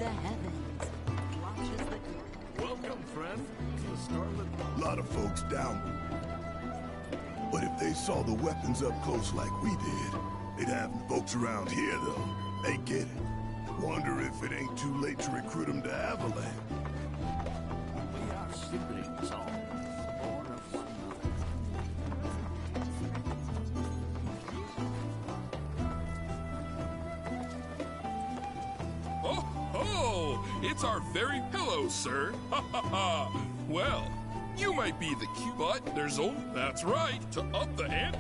the heavens. Watches the... Welcome, friend, to the Starlit... A lot of folks down. But if they saw the weapons up close like we did, they'd have folks around here, though. They get it. Wonder if it ain't too late to recruit them to Avalanche. We are siblings all, born of one mother. Oh, it's our very pillow, sir. Ha ha ha. Well, you might be the cute, but there's only... That's right, to up the ante.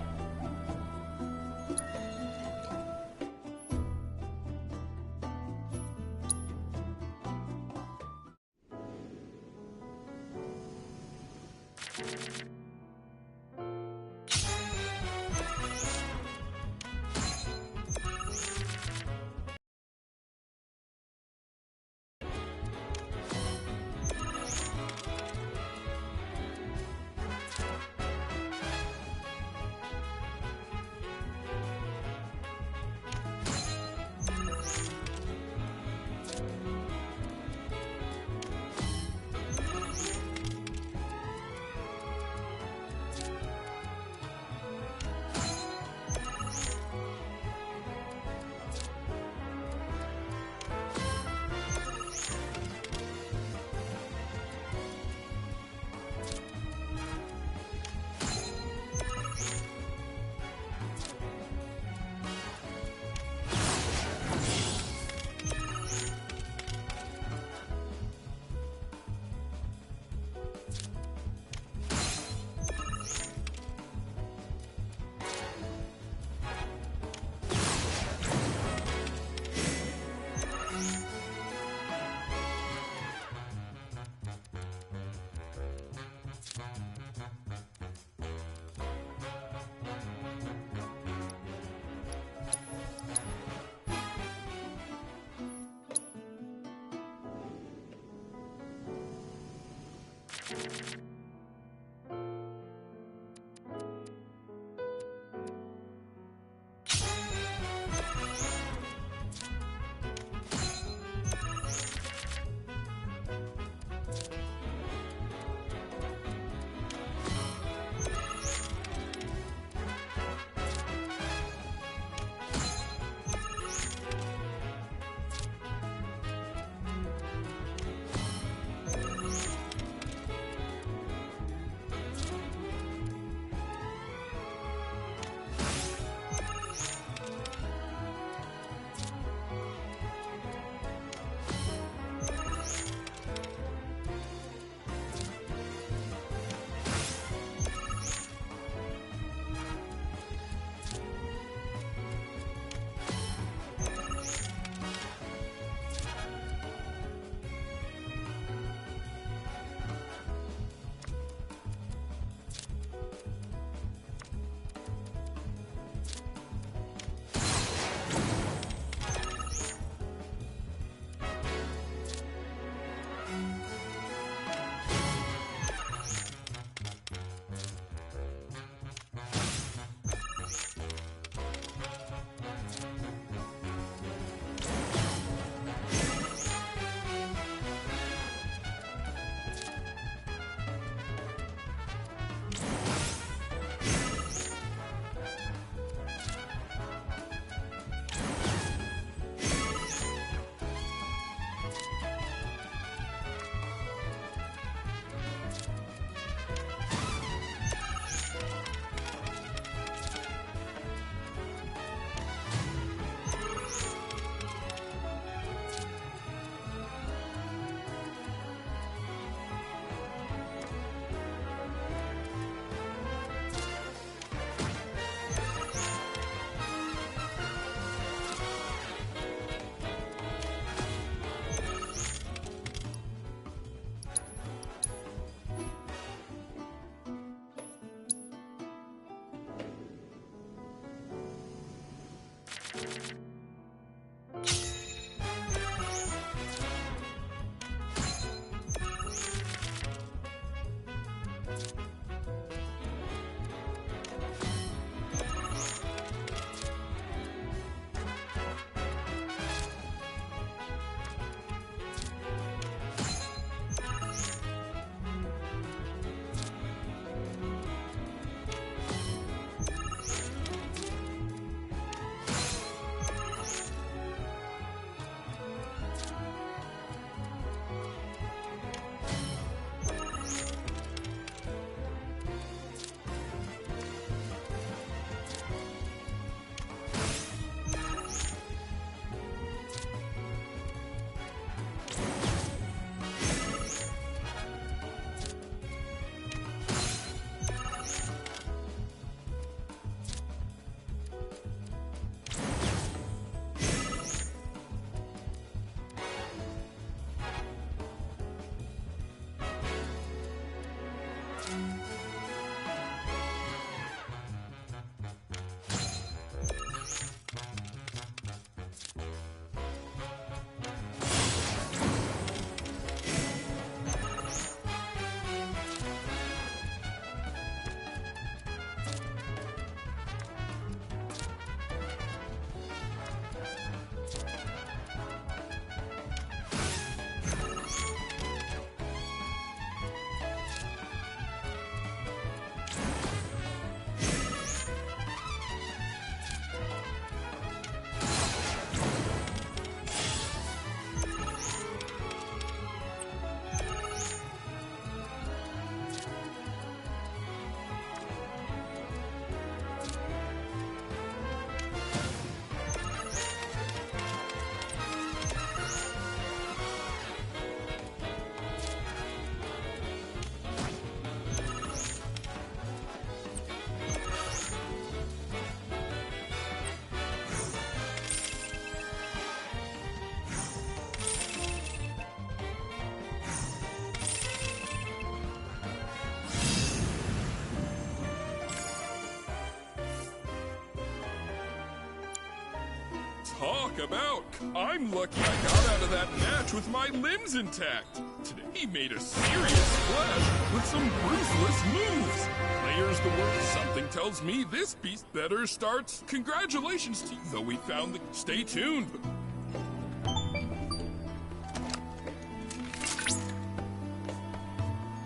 Talk about. I'm lucky I got out of that match with my limbs intact. Today he made a serious splash with some ruthless moves. Players the word. Something tells me this beast better starts. Congratulations to you, though we found the... Stay tuned.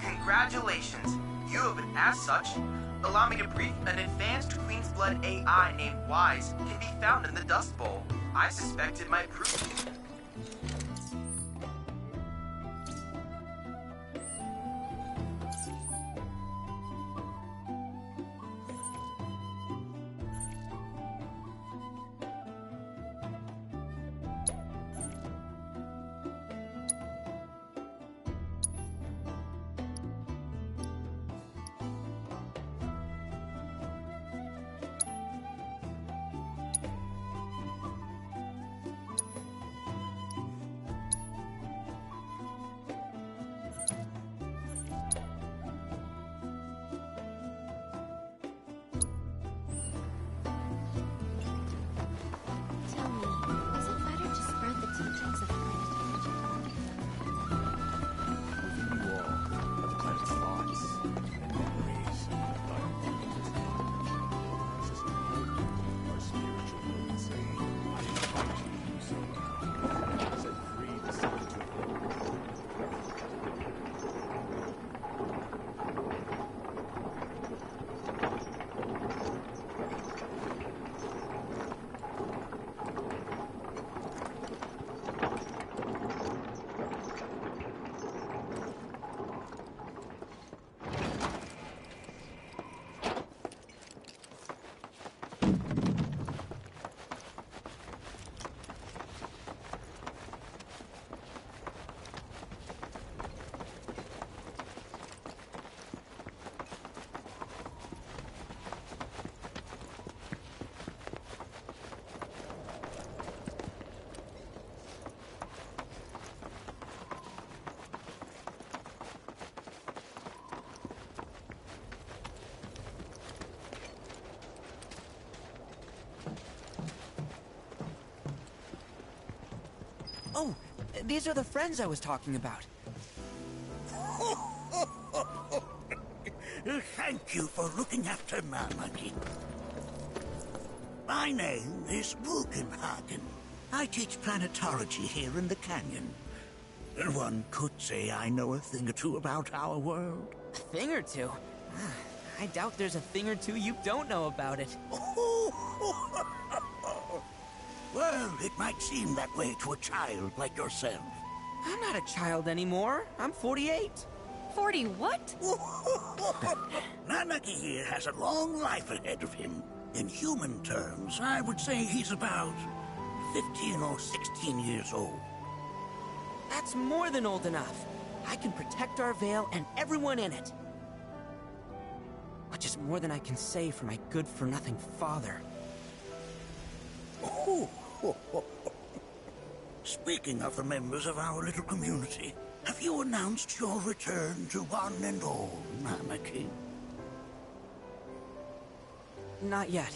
Congratulations. You have been as such. Allow me to brief. An advanced Queen's Blood AI named Wise can be found in the Dust Bowl. I suspect it might prove... Tell me, is it better to spread the teachings of planetology? Within you all are the planet's thoughts and memories. Our spiritual roots. I invite you to do so now. Set free the secret of Oh, these are the friends I was talking about. Thank you for looking after Marmaduke. My name is Wogenhagen. I teach planetology here in the canyon. One could say I know a thing or two about our world. A thing or two? I doubt there's a thing or two you don't know about it. Well, it might seem that way to a child like yourself. I'm not a child anymore. I'm 48. 40 what? Nanaki here has a long life ahead of him. In human terms, I would say he's about 15 or 16 years old. That's more than old enough. I can protect our Vale and everyone in it. Which is more than I can say for my good-for-nothing father. Speaking of the members of our little community, have you announced your return to one and all, Nanaki? Not yet.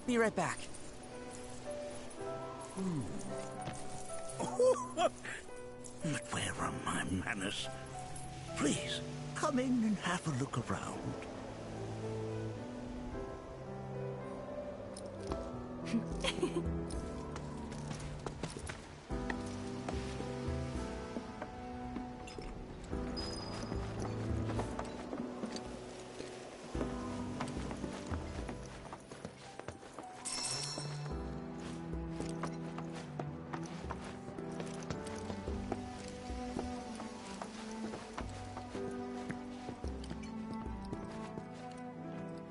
Be right back. But where are my manners? Please, come in and have a look around.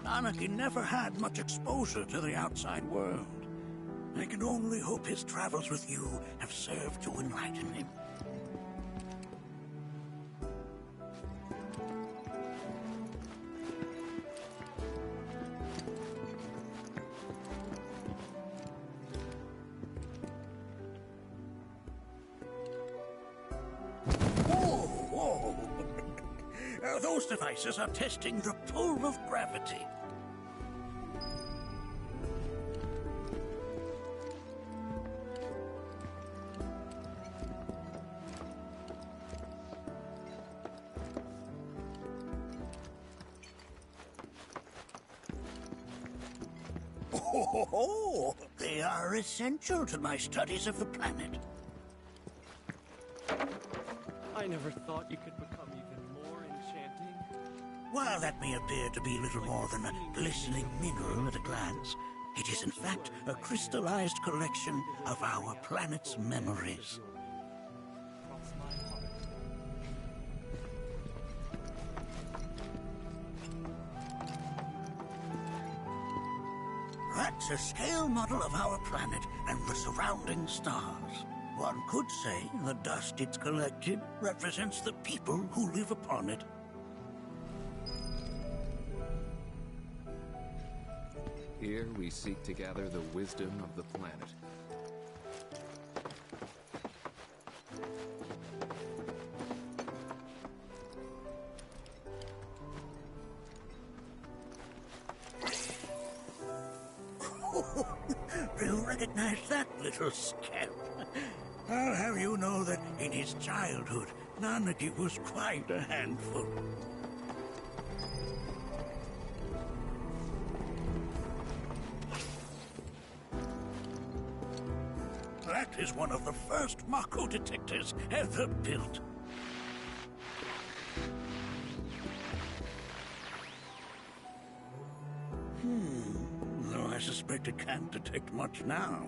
Nanaki never had much exposure to the outside world. I can only hope his travels with you have served to enlighten him. Whoa! Those devices are testing the pull of gravity. Oh, they are essential to my studies of the planet. I never thought you could become even more enchanting. While that may appear to be little more than a glistening mineral at a glance, it is in fact a crystallized collection of our planet's memories. Cross my heart. That's a scale model of our planet and the surrounding stars. One could say the dust it's collected represents the people who live upon it. Here we seek to gather the wisdom of the planet. Do you recognize that little scamp? I'll have you know that in his childhood, Nanaki was quite a handful. That is one of the first Mako detectors ever built. Though I suspect it can't detect much now.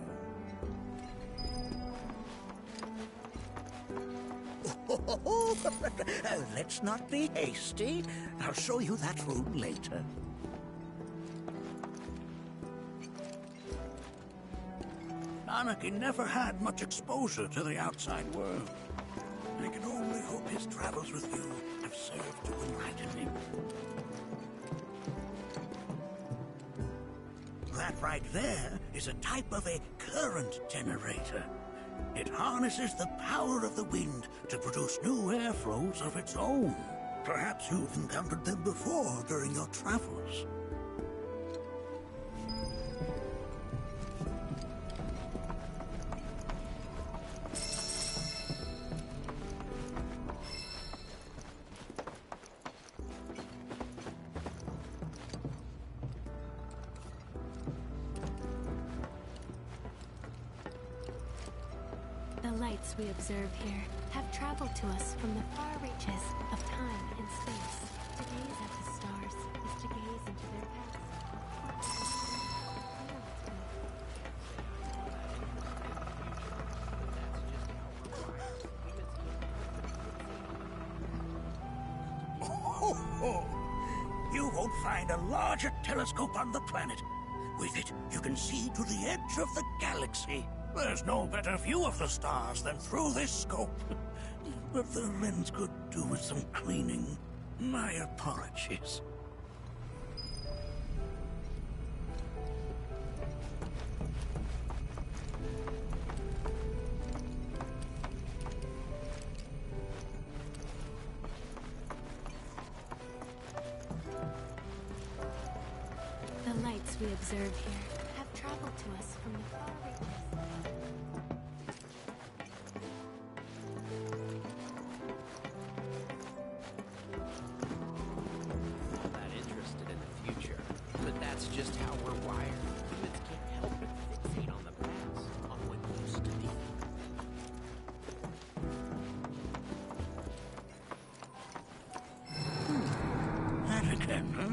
Let's not be hasty. I'll show you that room later. Nanaki never had much exposure to the outside world. I can only hope his travels with you have served to enlighten him. That right there is a type of a current generator. It harnesses the power of the wind to produce new airflows of its own. Perhaps you've encountered them before during your travels. The lights we observe here have traveled to us from the far reaches of time and space. To gaze at the stars is to gaze into their past. You won't find a larger telescope on the planet. With it, you can see to the edge of the galaxy. There's no better view of the stars than through this scope. But the lens could do with some cleaning. My apologies. The lights we observe here have traveled to us from the far reaches. Not that interested in the future, but that's just how we're wired. Humans can't help but fixate on the past, on what used to be. That again, huh?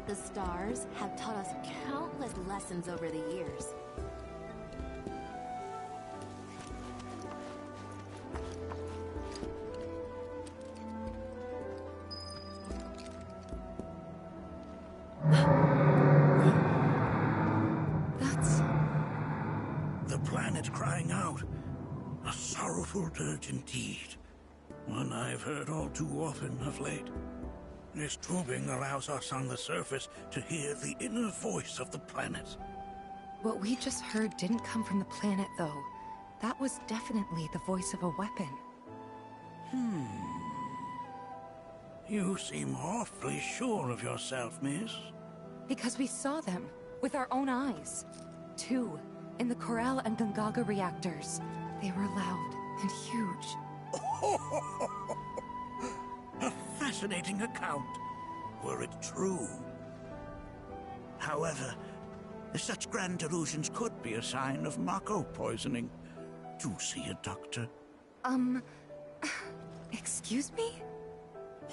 The stars have taught us countless lessons over the years. That's... The planet crying out. A sorrowful dirge indeed. One I've heard all too often of late. This tubing allows us on the surface to hear the inner voice of the planet. What we just heard didn't come from the planet, though. That was definitely the voice of a weapon. You seem awfully sure of yourself, miss. Because we saw them, with our own eyes. 2, in the Corel and Gungaga reactors. They were loud and huge. A fascinating account, were it true. However, such grand delusions could be a sign of Mako poisoning. Do see a doctor. Excuse me?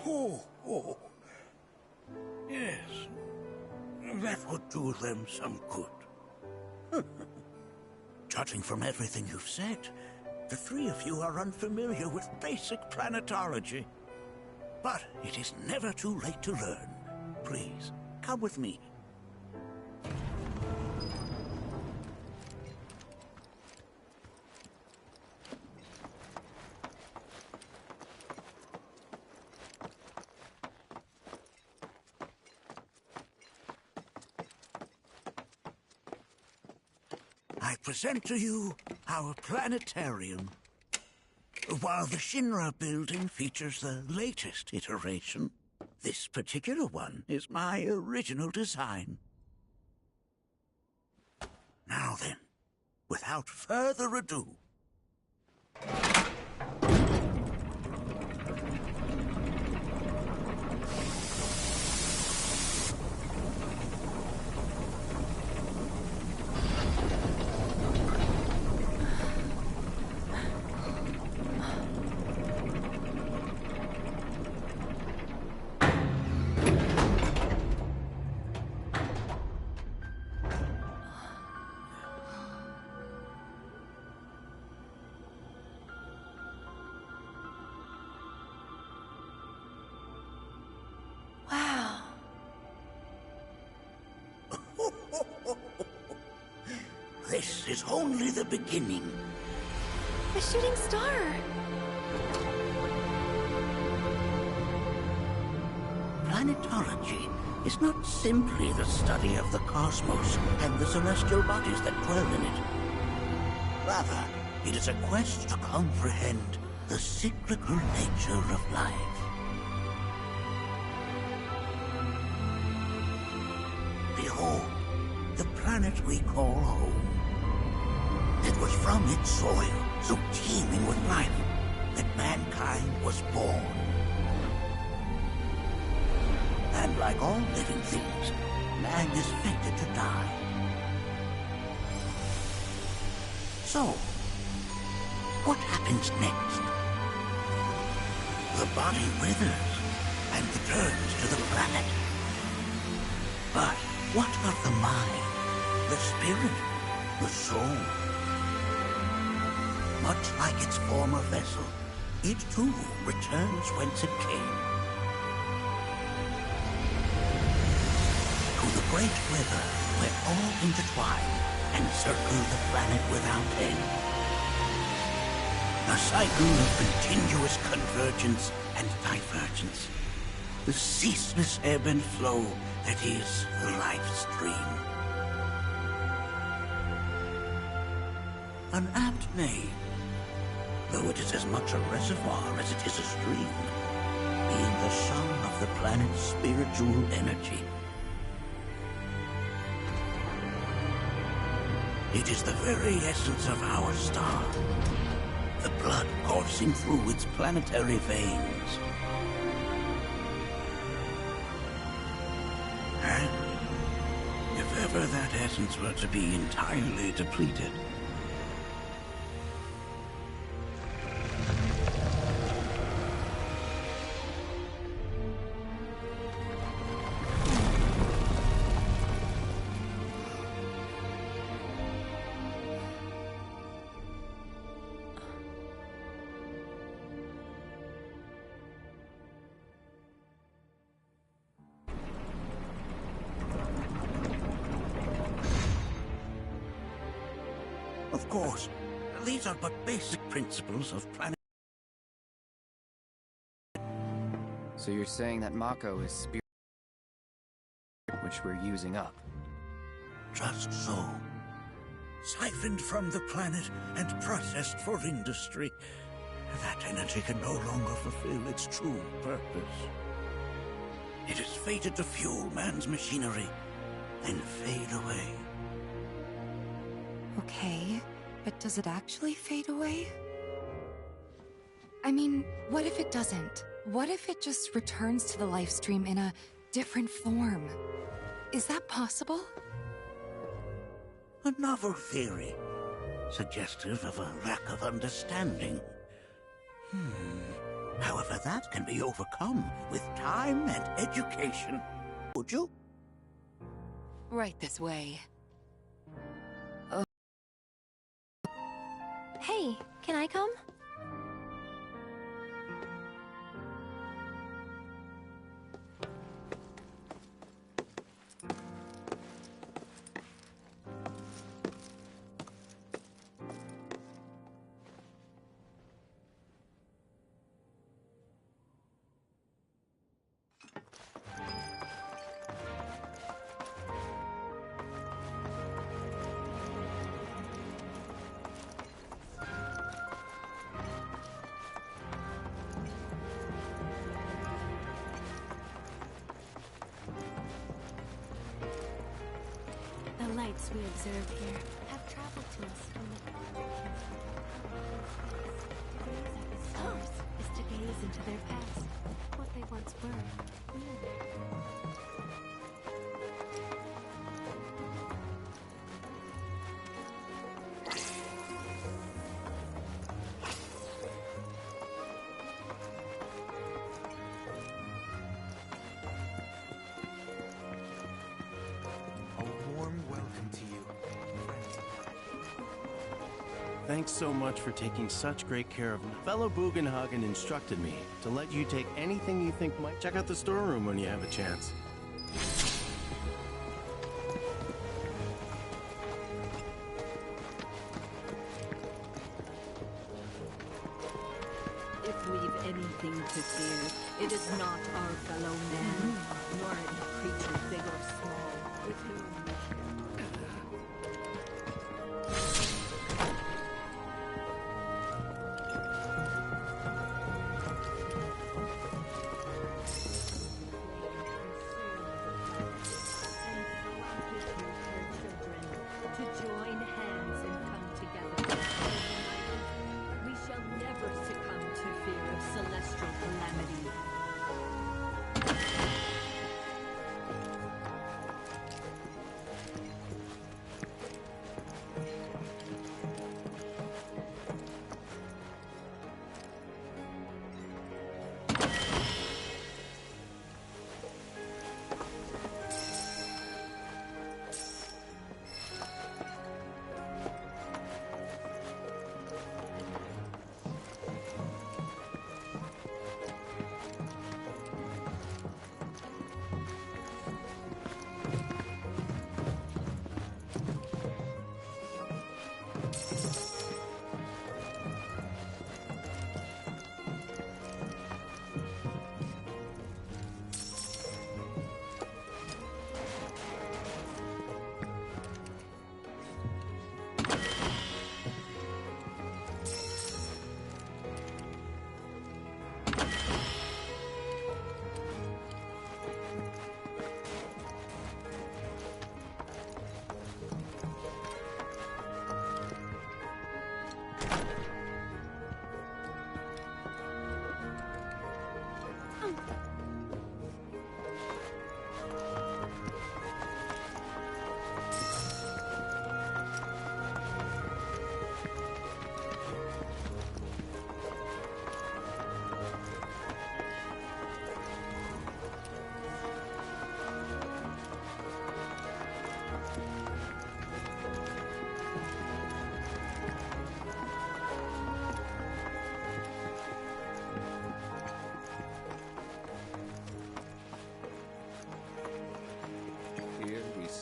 Oh. Yes. That would do them some good. Judging from everything you've said, the 3 of you are unfamiliar with basic planetology. But it is never too late to learn. Please, come with me. I present to you our planetarium. While the Shinra building features the latest iteration, this particular one is my original design. Now then, without further ado... This is only the beginning. A shooting star! Planetology is not simply the study of the cosmos and the celestial bodies that dwell in it. Rather, it is a quest to comprehend the cyclical nature of life. Behold, the planet we call home. It was from its soil, so teeming with life, that mankind was born. And like all living things, man is fated to die. So, what happens next? The body withers and returns to the planet. But what of the mind, the spirit, the soul? Much like its former vessel, it too returns whence it came. To the great river where all intertwine and circle the planet without end. A cycle of continuous convergence and divergence. The ceaseless ebb and flow that is the life stream. An apt name, though it is as much a reservoir as it is a stream, being the sum of the planet's spiritual energy. It is the very essence of our star, the blood coursing through its planetary veins. And if ever that essence were to be entirely depleted, of course, these are but basic principles of planet. So you're saying that Mako is spirit which we're using up? Just so. Siphoned from the planet and processed for industry, that energy can no longer fulfill its true purpose. It is fated to fuel man's machinery, then fade away. Okay, but does it actually fade away? I mean, what if it doesn't? What if it just returns to the life stream in a different form? Is that possible? A novel theory, suggestive of a lack of understanding. However, that can be overcome with time and education. Would you? Right this way. Oh. Hey, can I come? The lights we observe here have traveled to us from the to gaze at the stars is to gaze into their past, what they once were, really. Thanks so much for taking such great care of me. Fellow Bugenhagen instructed me to let you take anything you think might. Check out the storeroom when you have a chance. If we've anything to fear, it is not our fellow man, nor any creature big or small, with whom we share.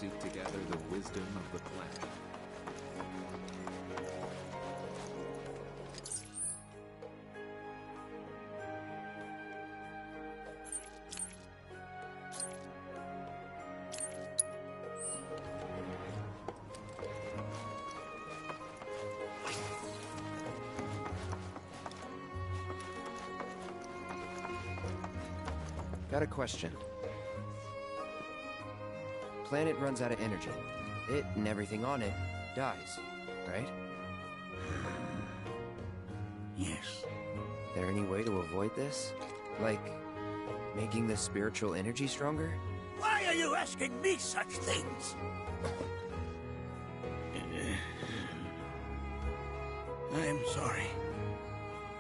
seek to gather the wisdom of the planet. Got a question. Planet runs out of energy. It and everything on it dies, right? Yes. There any way to avoid this? Like, making the spiritual energy stronger? Why are you asking me such things? I'm sorry.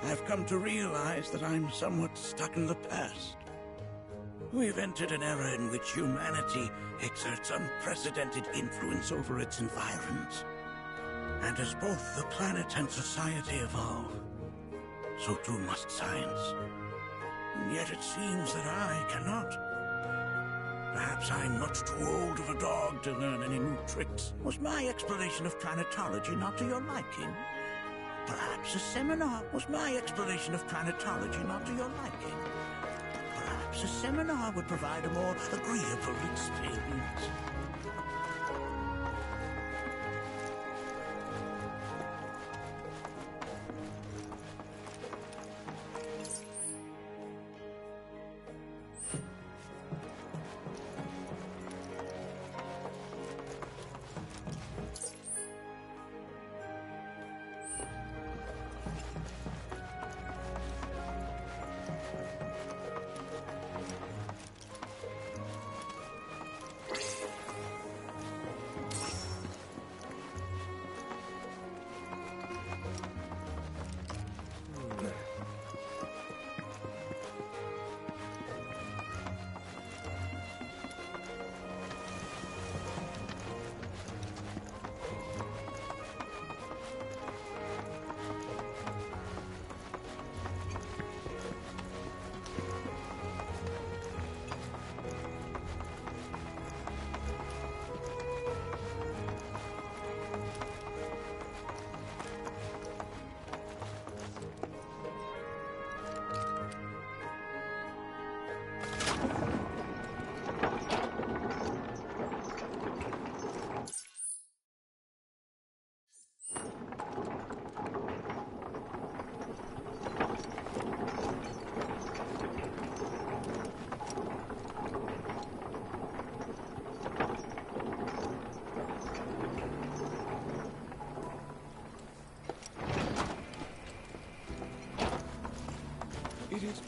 I've come to realize that I'm somewhat stuck in the past. We've entered an era in which humanity exerts unprecedented influence over its environs. And as both the planet and society evolve, so too must science. And yet it seems that I cannot. Perhaps I'm much too old of a dog to learn any new tricks. Was my explanation of planetology not to your liking? Perhaps a seminar was my explanation of planetology not to your liking. Perhaps a seminar would provide a more agreeable experience.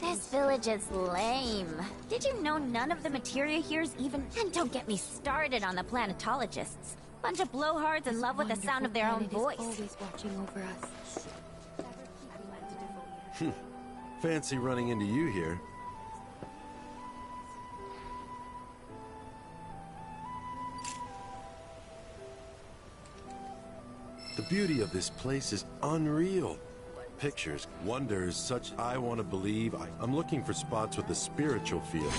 This village is lame. Did you know none of the materia here is even... And don't get me started on the planetologists. Bunch of blowhards in love with the sound of their own voice. Always watching over us. Fancy running into you here. The beauty of this place is unreal. Pictures, wonders, such I want to believe. I'm looking for spots with a spiritual feel,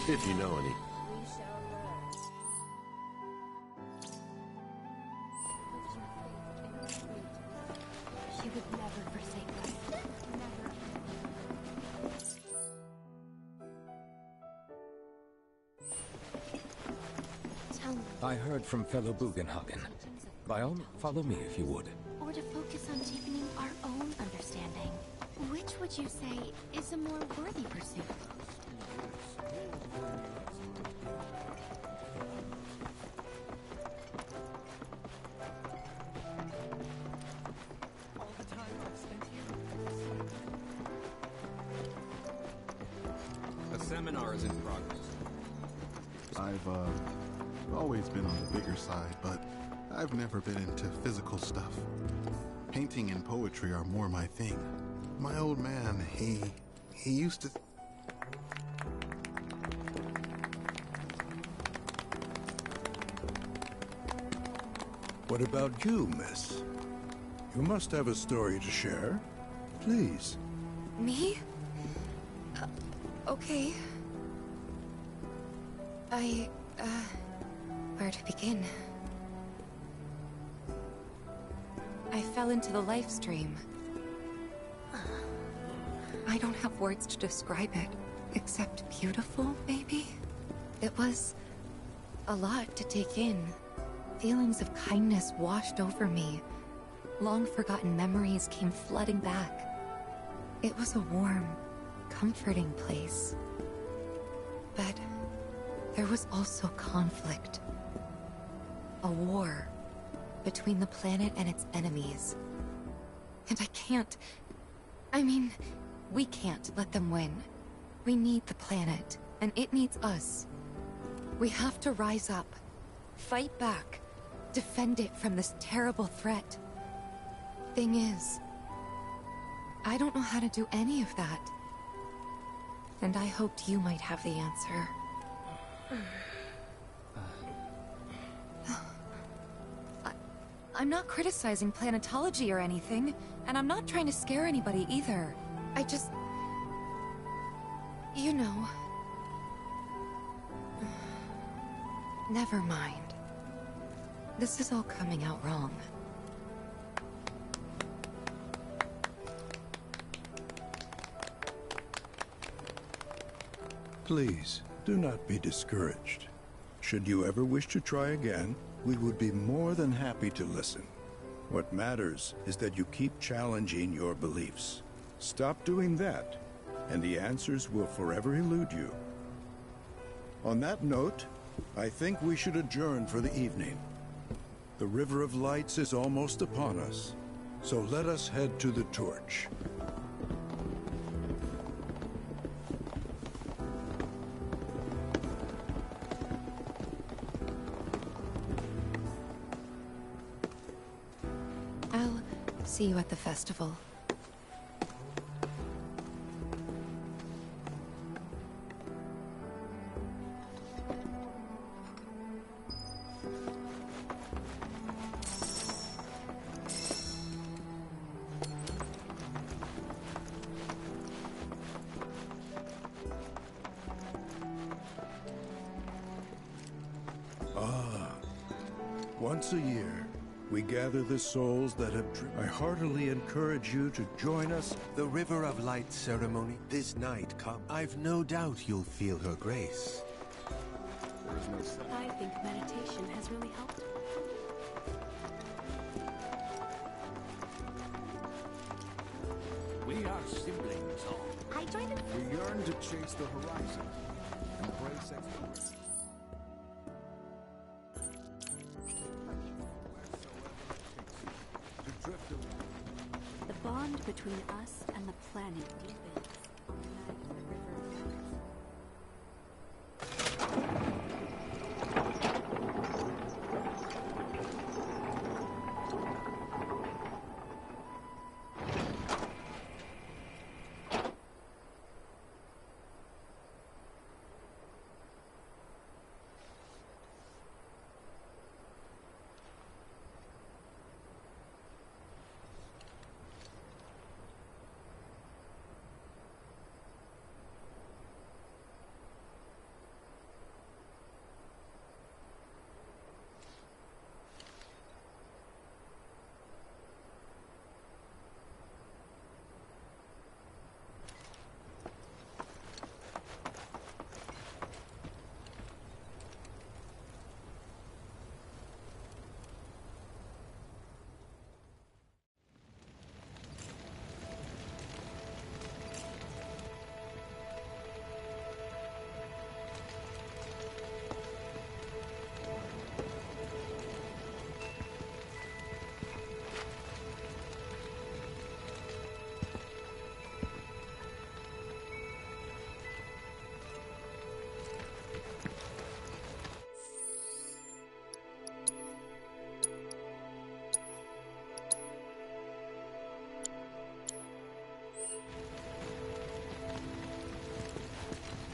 if you know any. She would never forsake us. Tell me. I heard from fellow Bugenhagen. By all, follow me if you would. Or to focus on deepening our own understanding. Which would you say is a more worthy pursuit? All the time I've spent here. A seminar is in progress. I've always been on the bigger side, but I've never been into physical stuff. Painting and poetry are more my thing. My old man, he used to... What about you, miss? You must have a story to share. Please. Me? Okay. Where to begin? I fell into the life stream. I don't have words to describe it, except beautiful, maybe? It was a lot to take in. Feelings of kindness washed over me. Long-forgotten memories came flooding back. It was a warm, comforting place. But there was also conflict. A war between the planet and its enemies. And we can't let them win. We need the planet, and it needs us. We have to rise up, fight back, defend it from this terrible threat. Thing is, I don't know how to do any of that. And I hoped you might have the answer. I'm not criticizing planetology or anything, and I'm not trying to scare anybody either. I just... you know... Never mind. This is all coming out wrong. Please, do not be discouraged. Should you ever wish to try again, we would be more than happy to listen. What matters is that you keep challenging your beliefs. Stop doing that, and the answers will forever elude you. On that note, I think we should adjourn for the evening. The River of Lights is almost upon us, so let us head to the torch. I'll see you at the festival. Once a year, we gather the souls that have driven. I heartily encourage you to join us. The River of Light ceremony this night come. I've no doubt you'll feel her grace. There is no sense. I think meditation has really helped. We are siblings all. I joined it. We yearn to chase the horizon. Embrace exploration. The bond between us and the planet deepens on the night of the River of Lights.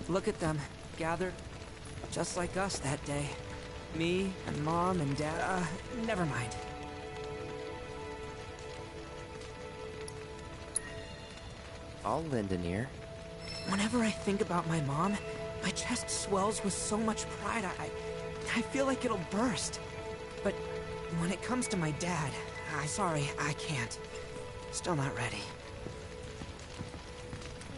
Look at them, gathered, just like us that day. Me and Mom and Dad, never mind. I'll lend an ear. Whenever I think about my mom, my chest swells with so much pride, I feel like it'll burst. But when it comes to my dad, sorry, I can't. Still not ready.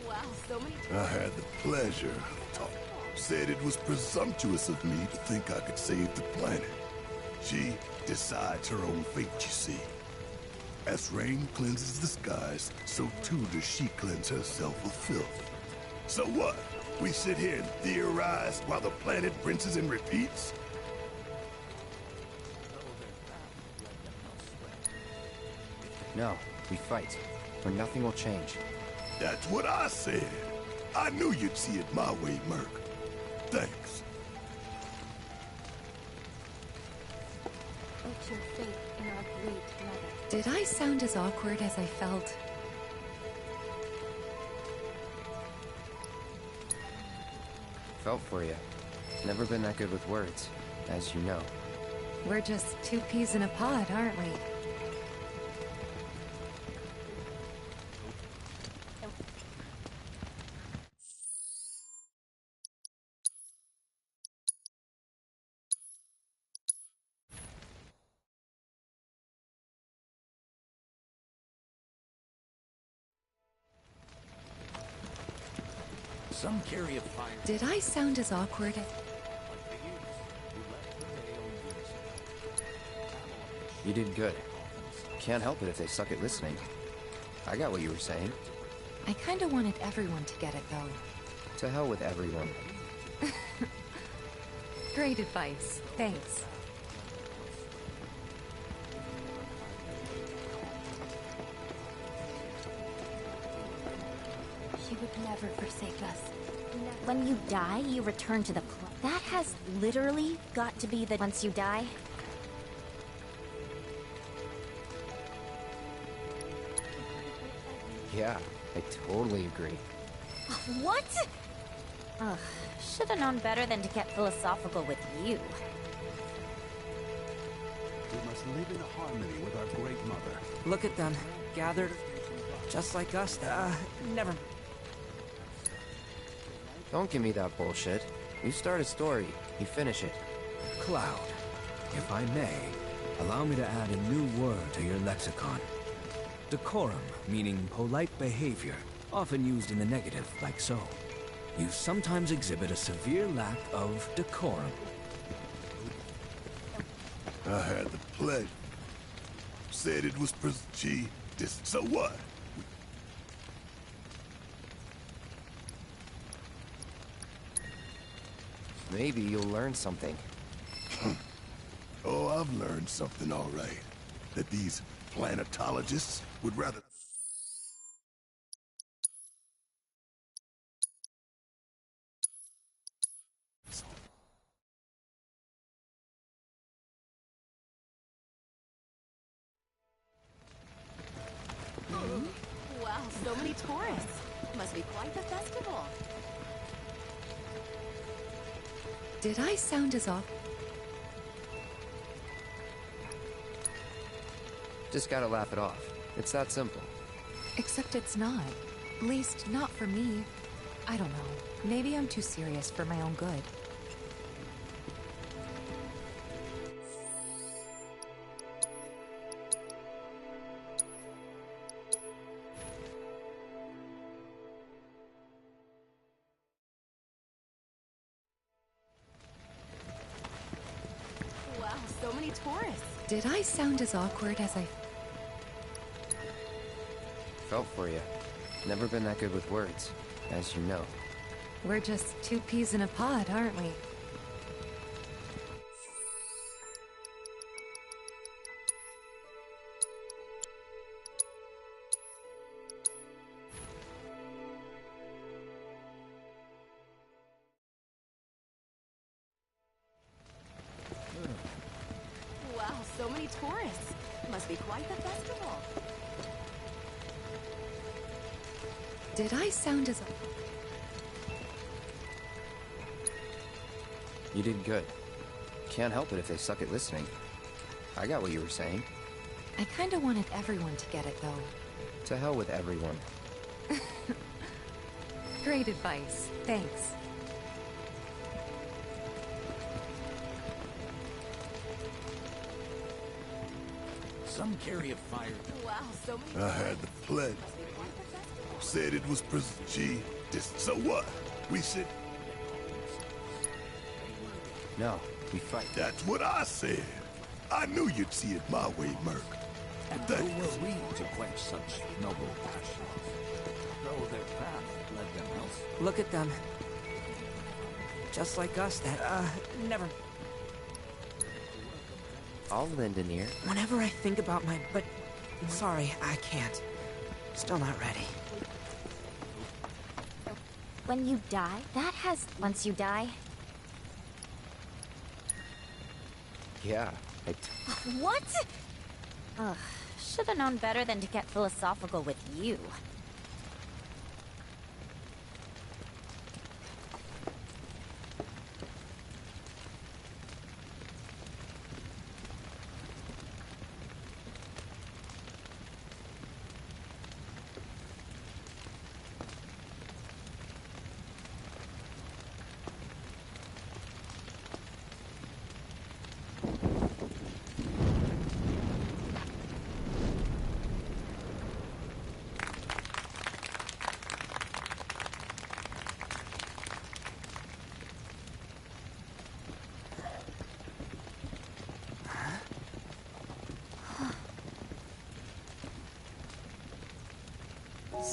Wow, so many I had the pleasure of talking. Said it was presumptuous of me to think I could save the planet. She decides her own fate, you see. As rain cleanses the skies, so too does she cleanse herself of filth. So what? We sit here and theorize while the planet rinses and repeats? No, we fight, or nothing will change. That's what I said. I knew you'd see it my way, Merc. Thanks. Put your faith in our great mother. Did I sound as awkward as I felt? Felt for you. Never been that good with words, as you know. We're just two peas in a pod, aren't we? Some carry a fire. Did I sound as awkward as... You did good. Can't help it if they suck at listening. I got what you were saying. I kinda wanted everyone to get it, though. To hell with everyone. Great advice. Thanks. She would never forsake us. When you die, you return to the planet. That has literally got to be the once you die. Yeah, I totally agree. What? Ugh, should have known better than to get philosophical with you. We must live in harmony with our great mother. Look at them, gathered, just like us. Never. Don't give me that bullshit. You start a story, you finish it. Cloud, if I may, allow me to add a new word to your lexicon. Decorum, meaning polite behavior, often used in the negative, like so. You sometimes exhibit a severe lack of decorum. I had the pleasure. Said it was G. So what? Maybe you'll learn something. Oh, I've learned something, all right. That these planetologists would rather... Wow, so many tourists. Must be quite the festival. Did I sound as off? Just gotta laugh it off. It's that simple. Except it's not. At least, not for me. I don't know. Maybe I'm too serious for my own good. Wow, so many tourists. Did I sound as awkward as I... Felt for you. Never been that good with words, as you know. We're just two peas in a pod, aren't we? Wow, so many tourists. Must be quite the festival. Did I sound as... You did good. Can't help it if they suck at listening. I got what you were saying. I kinda wanted everyone to get it, though. To hell with everyone. Great advice. Thanks. Some carry a fire. Wow, so many I had the pleasure. Said it was G. So what? We sit... No, we fight. That's what I said. I knew you'd see it my way, Merc. And who were we to quench such noble passions? Though their path led them elsewhere. Look at them, just like us that, never... I'll lend an ear. Whenever I think about my... But, sorry, I can't. Still not ready. When you die, that has... Once you die... Yeah, What? Ugh, should've known better than to get philosophical with you.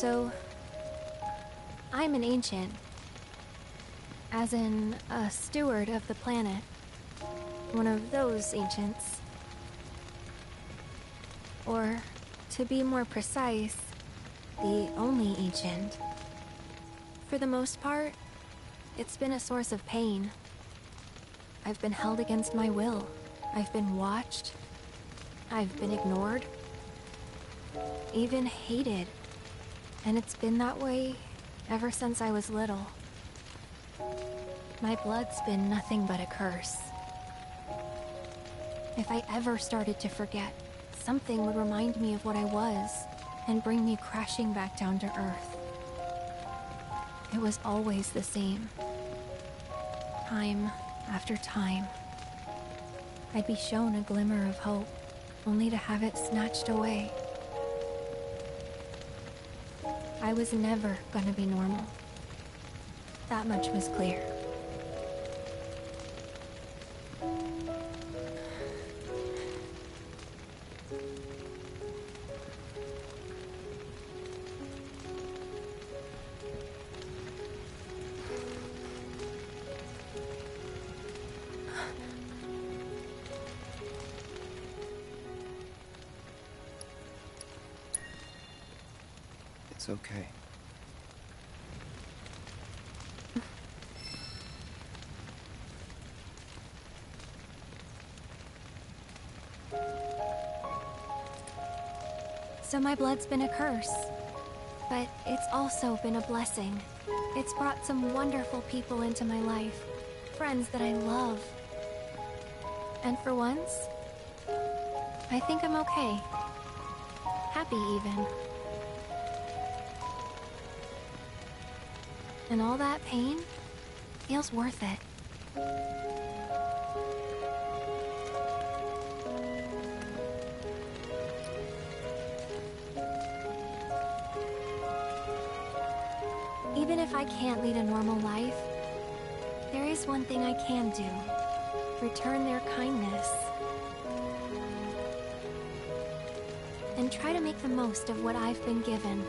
So, I'm an ancient. As in, a steward of the planet. One of those ancients. Or, to be more precise, the only ancient. For the most part, it's been a source of pain. I've been held against my will. I've been watched. I've been ignored. Even hated. And it's been that way ever since I was little. My blood's been nothing but a curse. If I ever started to forget, something would remind me of what I was and bring me crashing back down to Earth. It was always the same. Time after time. I'd be shown a glimmer of hope, only to have it snatched away. I was never gonna be normal. That much was clear. It's okay. So my blood's been a curse, but it's also been a blessing. It's brought some wonderful people into my life, friends that I love. And for once, I think I'm okay. Happy even. And all that pain feels worth it. Even if I can't lead a normal life, there is one thing I can do. Return their kindness. And try to make the most of what I've been given.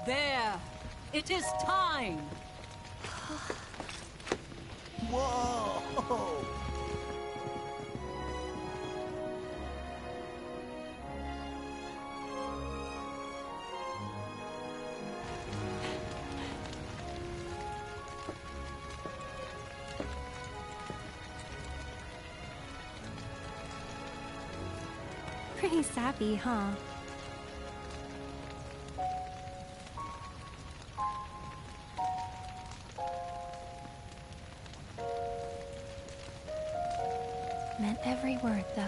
There! It is time! Whoa! Pretty sappy, huh? Meant every word, though.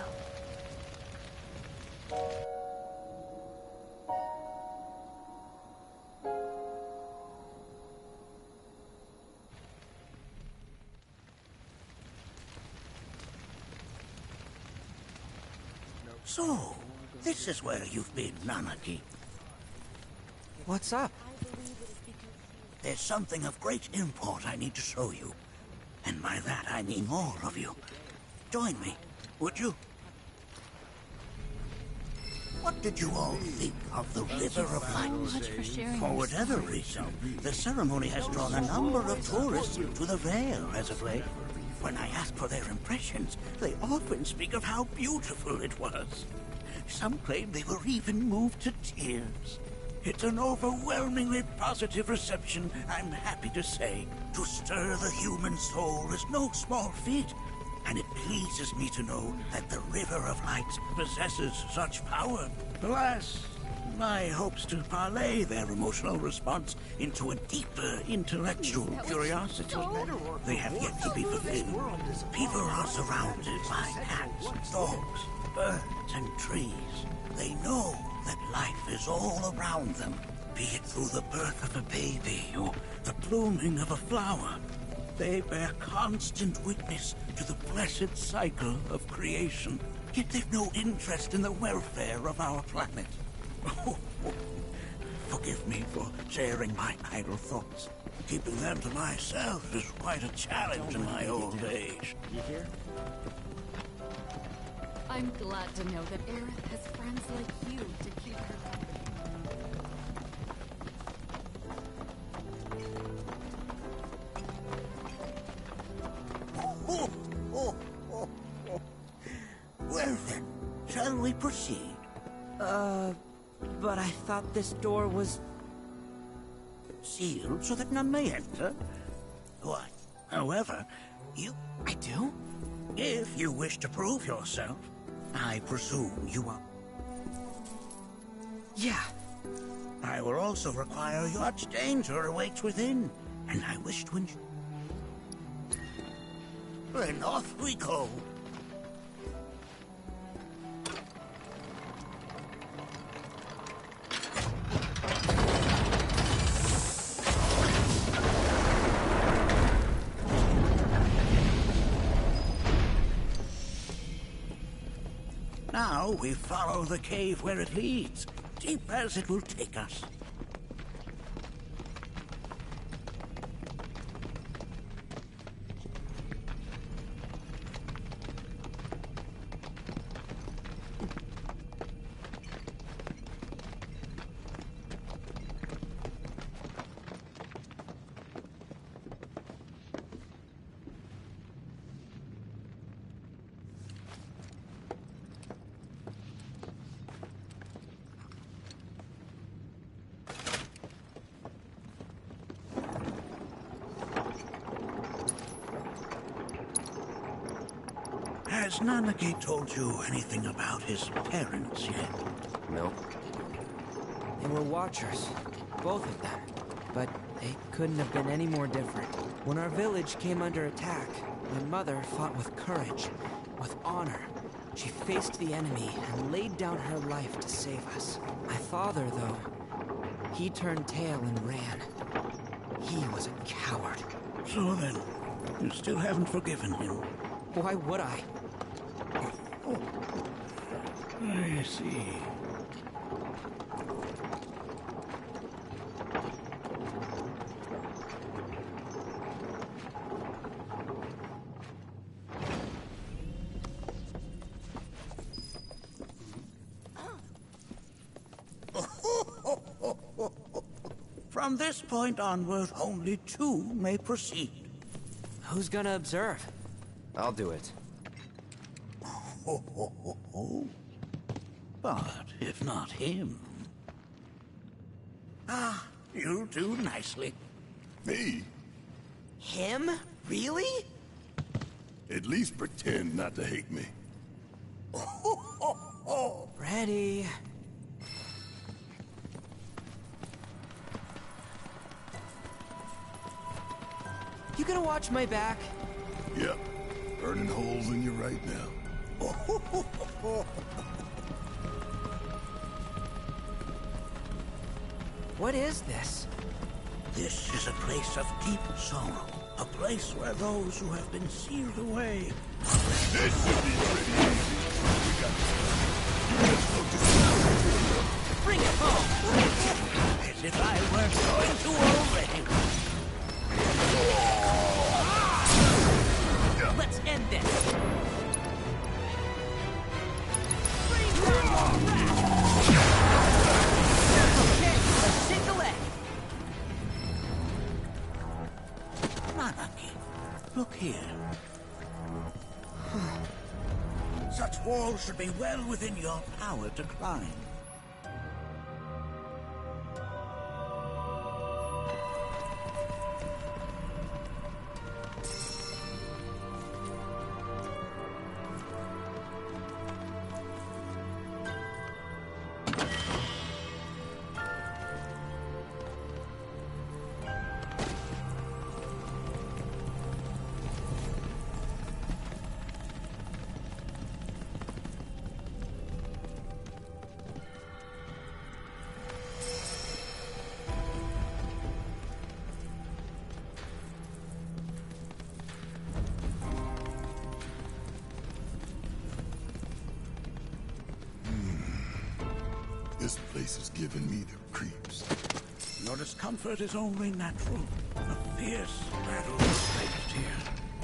So, this is where you've been, Nanaki. What's up? There's something of great import I need to show you. And by that I mean all of you. Join me, would you? What did you all think of the River of Lights? For whatever reason, the ceremony has drawn a number of tourists to the Vale as of late. When I ask for their impressions, they often speak of how beautiful it was. Some claim they were even moved to tears. It's an overwhelmingly positive reception, I'm happy to say. To stir the human soul is no small feat, and it pleases me to know that the River of Lights possesses such power. Alas, my hopes to parlay their emotional response into a deeper intellectual curiosity, they have yet to be fulfilled. People are surrounded by cats, dogs, birds, and trees. They know that life is all around them, be it through the birth of a baby or the blooming of a flower. They bear constant witness to the blessed cycle of creation, yet they've no interest in the welfare of our planet. Forgive me for sharing my idle thoughts. Keeping them to myself is quite a challenge in my old age. You hear? I'm glad to know that Aerith has friends like you to keep her Well then, shall we proceed? But I thought this door was... sealed so that none may enter? Why, however, you... I do? If you wish to prove yourself, I presume you are... Yeah. I will also require much danger awaits within, and I wish to ensure... Then off we go. Now we follow the cave where it leads, deep as it will take us. Has Nanaki told you anything about his parents yet? No. They were watchers, both of them. But they couldn't have been any more different. When our village came under attack, my mother fought with courage, with honor. She faced the enemy and laid down her life to save us. My father, though, he turned tail and ran. He was a coward. So then, you still haven't forgiven him? Why would I? I see. From this point onward, only two may proceed. Who's gonna observe? I'll do it. But if not him... Ah, you'll do nicely. Me? Him? Really? At least pretend not to hate me. Ready. You gonna watch my back? Yep. Burning holes in you right now. What is this? This is a place of deep sorrow. A place where those who have been sealed away... This should be pretty easy. We got you just focus on. Bring it home! As if I weren't going to already. Let's end this. Okay, let's take the leg. Nanaki, look here. Such walls should be well within your power to climb. This place is giving me the creeps. Your discomfort is only natural. A fierce battle was waged here.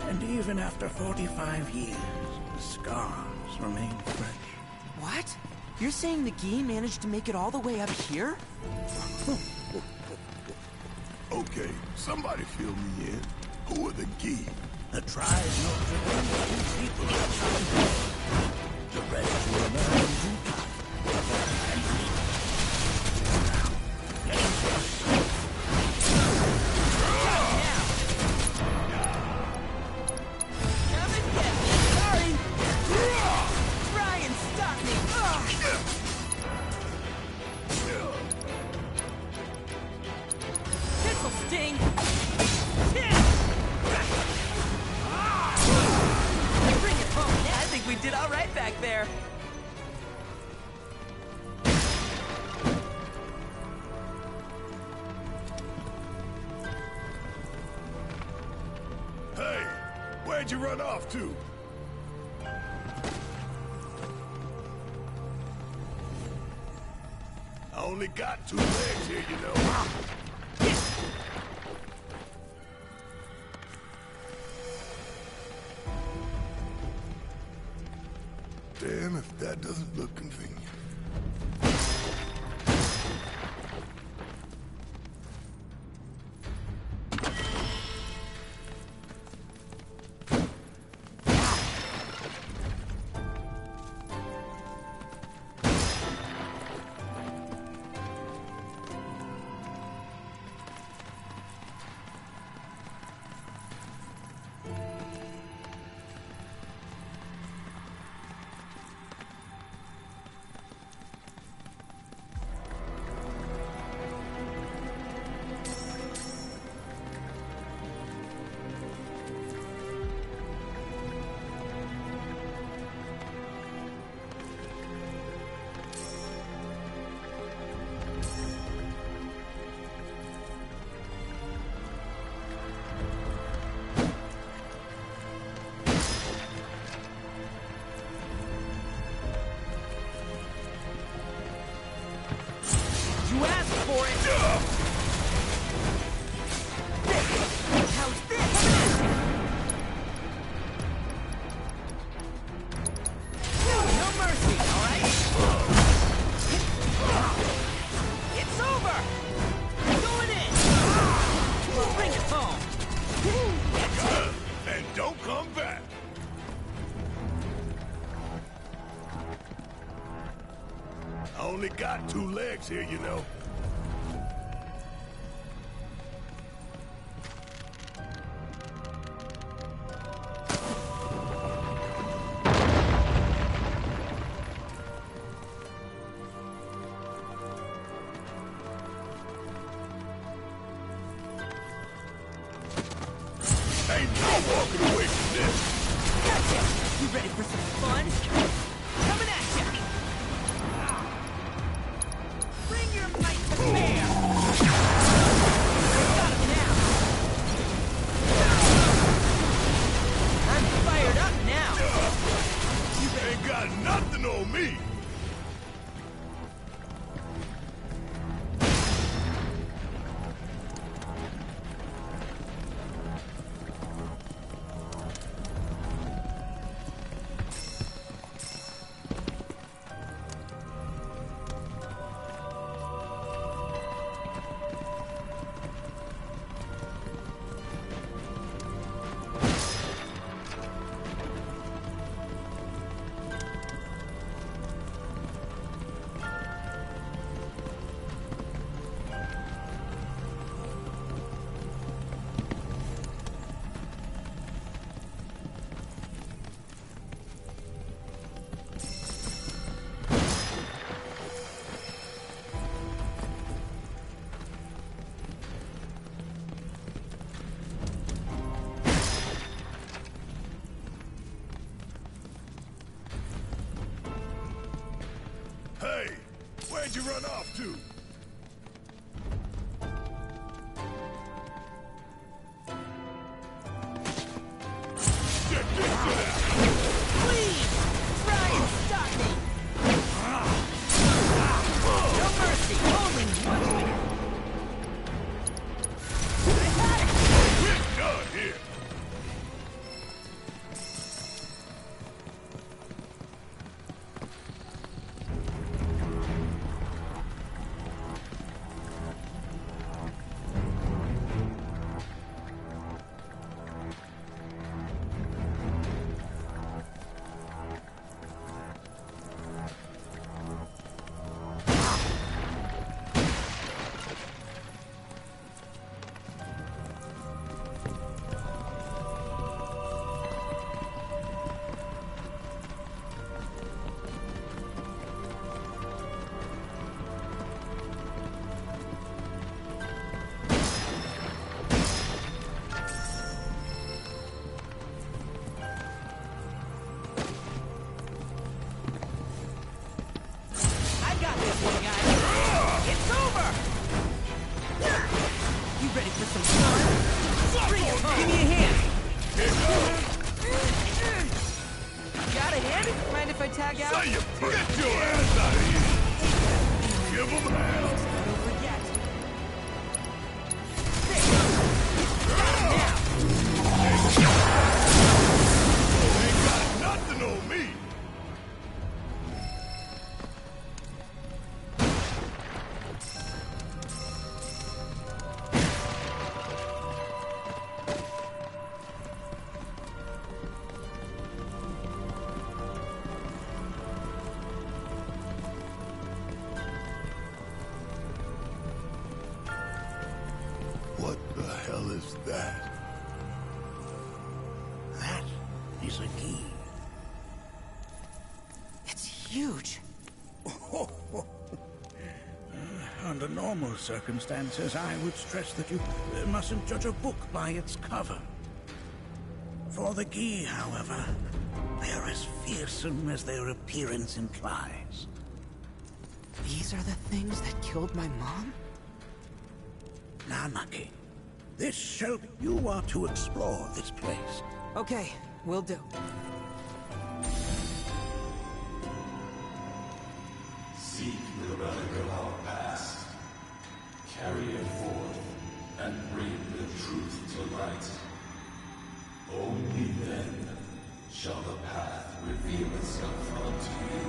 And even after 45 years, the scars remain fresh. What? You're saying the Gi managed to make it all the way up here? Okay, somebody fill me in. Who are the Gi? The tribe knows the people outside. The rest will learn in due time. Where'd you run off to? I only got 2 legs here, you know. Damn if that doesn't look convenient. You asked for it! How's this? No mercy, alright? It's over! Going in! Bring it home! And don't come back! I only got 2 legs here, you know. nothing on me! Hey, where'd you run off to? Check this shit out! Please! Try and stop me! No mercy! Only punishment! We're done here! What the hell is that? That is a key. It's huge. Under normal circumstances, I would stress that you mustn't judge a book by its cover. For the Gi, however, they are as fearsome as their appearance implies. These are the things that killed my mom? Nanaki, this shall... You are to explore this place. Okay, will do. Seek the relic of our past. Carry it forth and bring the truth to light. Only then shall the path reveal itself unto you.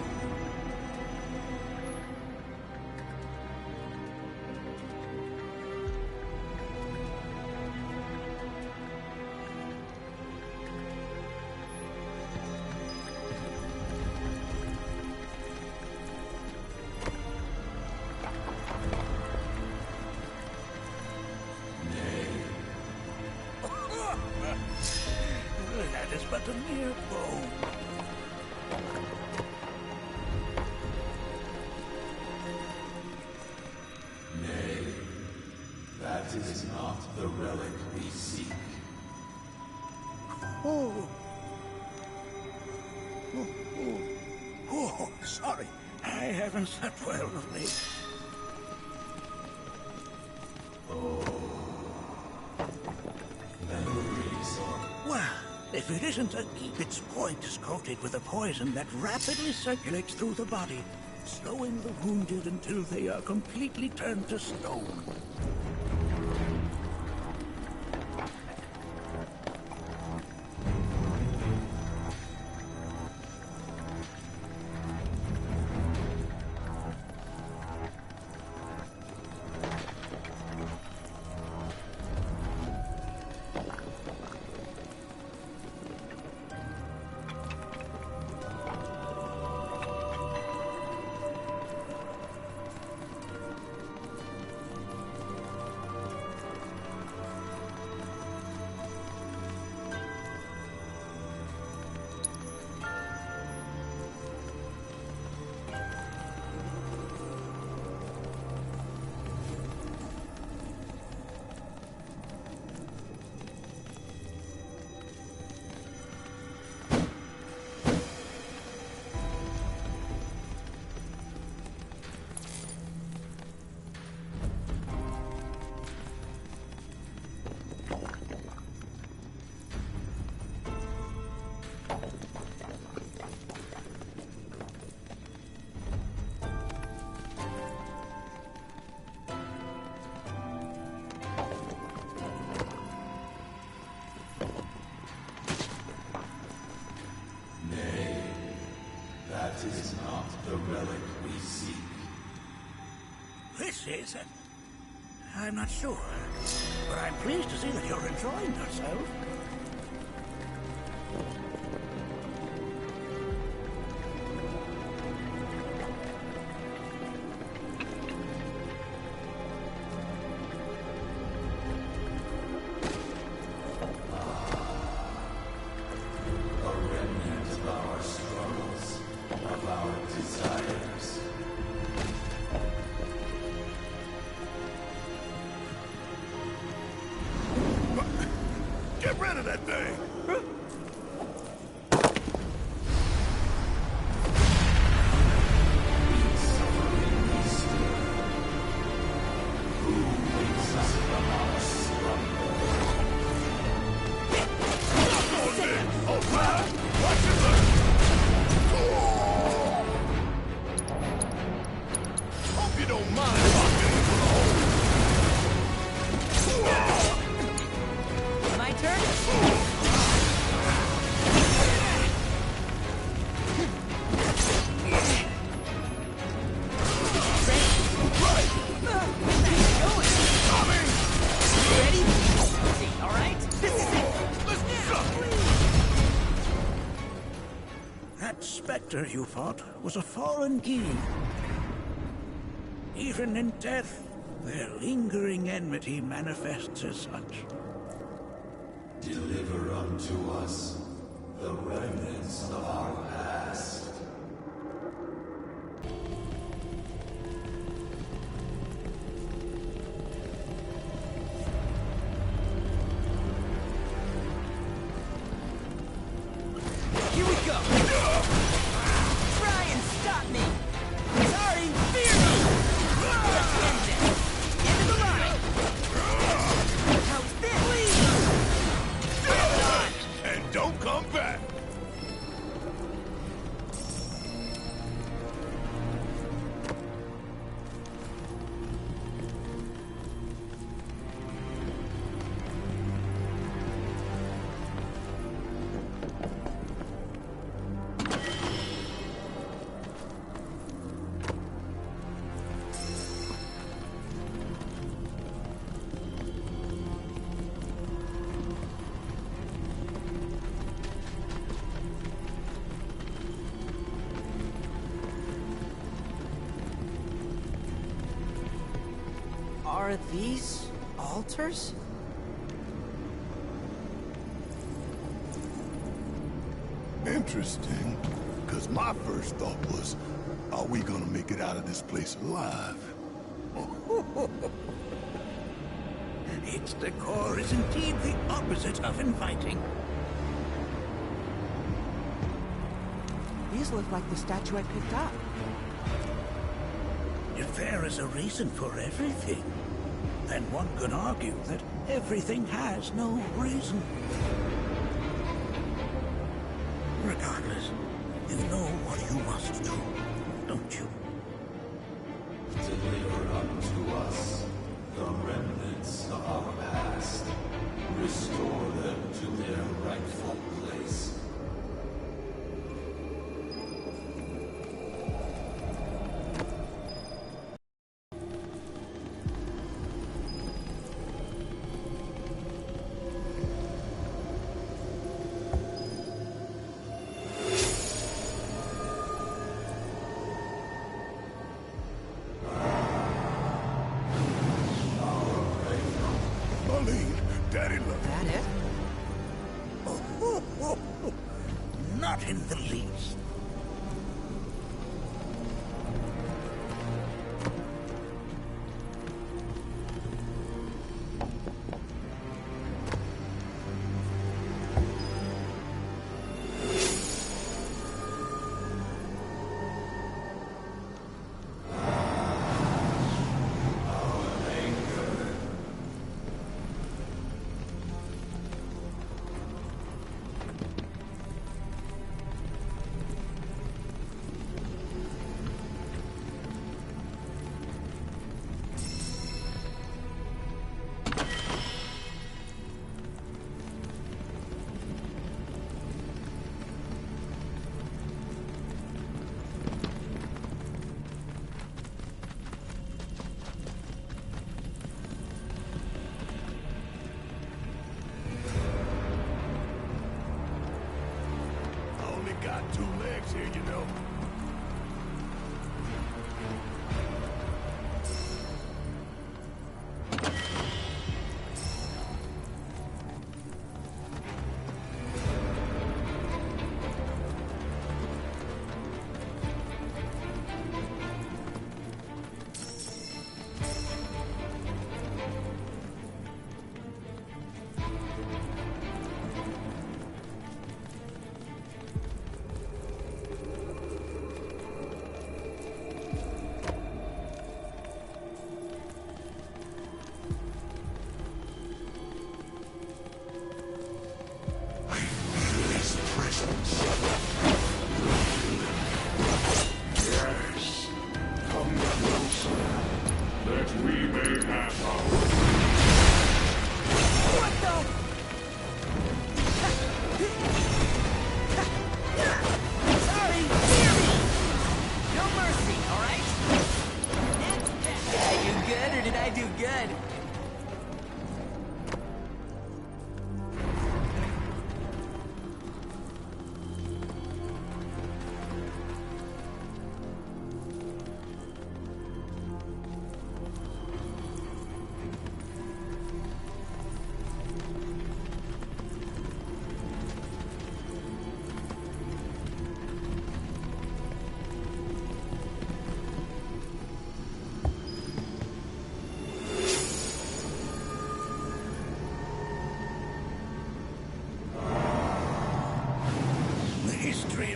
That is but a mere bone. Nay, that is not the relic we seek. Oh, sorry. I haven't slept well of late. Memories. Well, if If it isn't a Gi, its point is coated with a poison that rapidly circulates through the body, slowing the wounded until they are completely turned to stone. is not the relic we seek. This is it. I'm not sure, but I'm pleased to see that you're enjoying yourself. Get rid of that thing! Hope you don't mind My turn? Ready? See, all right? This is it. Let's go. That specter you fought was a fallen Gi. Even in death, their lingering enmity manifests as such. Deliver unto us the remnants of our past. Here we go. Try and stop me. Sorry, fear me. Let's end this. End of the line. How's this? Please. and don't come back! Are these altars? Interesting, because my first thought was, are we gonna make it out of this place alive? Its decor is indeed the opposite of inviting. These look like the statue I picked up. If there is a reason for everything, then one could argue that everything has no reason. Regardless, you know what you must do, don't you? Deliver unto us the remnants of our past. Restore them to their rightful place. Daddy love That it? Not in the least. got 2 legs here, you know.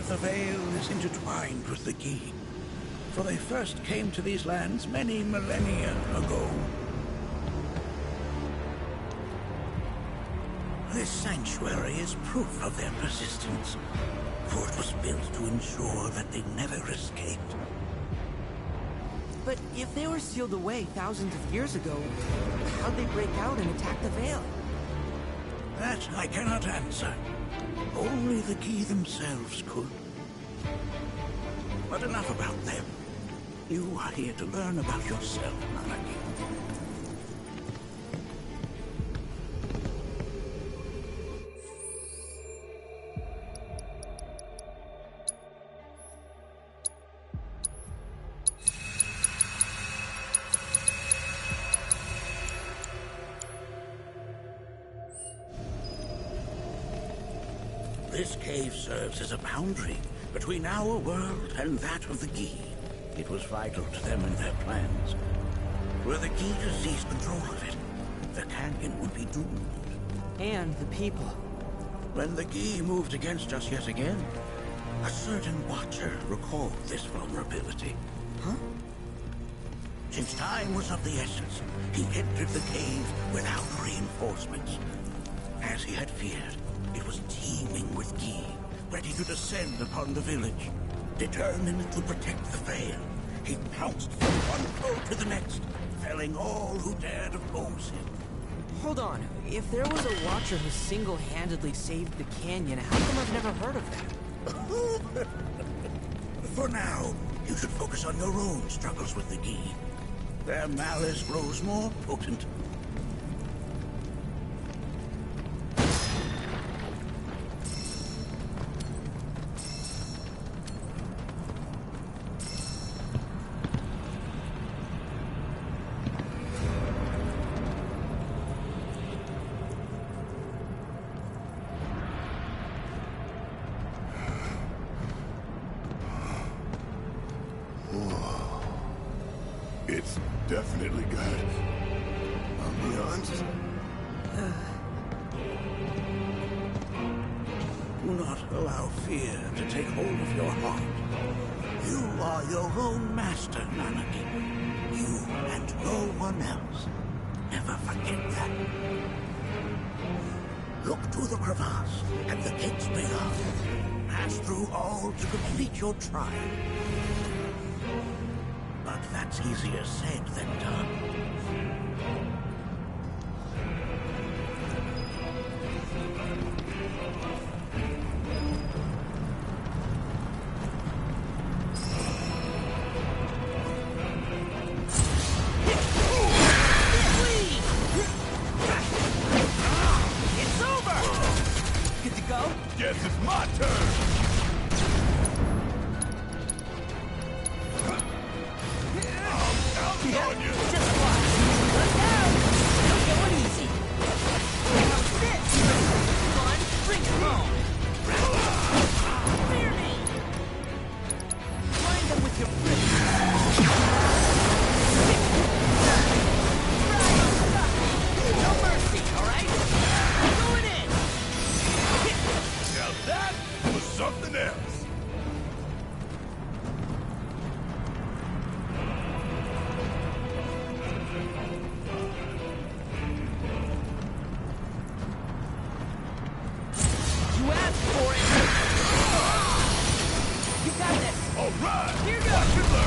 The Veil is intertwined with the Gi, for they first came to these lands many millennia ago. This sanctuary is proof of their persistence, for it was built to ensure that they never escaped. But if they were sealed away thousands of years ago, how'd they break out and attack the Veil? That I cannot answer. Only the Gi themselves could. But enough about them. You are here to learn about yourself, Nanaki. This cave serves as a boundary between our world and that of the Gi. It was vital to them and their plans. Were the Gi to seize control of it, the canyon would be doomed. And the people. When the Gi moved against us yet again, a certain watcher recalled this vulnerability. Huh? Since time was of the essence, he entered the cave without reinforcements. As he had feared, it was teeming with Gi, ready to descend upon the village. Determined to protect the Vale, he pounced from one foe to the next, felling all who dared oppose him. Hold on. If there was a Watcher who single-handedly saved the canyon, how come I've never heard of that? For now, you should focus on your own struggles with the Gi. Their malice grows more potent. It's definitely got ambiance. Do not allow fear to take hold of your heart. You are your own master, Nanaki. You and no one else. Never forget that. Look to the crevasse and the gates beyond. Pass through all to complete your trial. But that's easier said than done. It's over! Good to go? Guess it's my turn! Just watch. Look out! Still going easy. How's this? Come on, bring it home. Clear me! Find them with your fist. No mercy, alright? Going in! Now that was something else. You asked for it! You got this! All right! Here goes!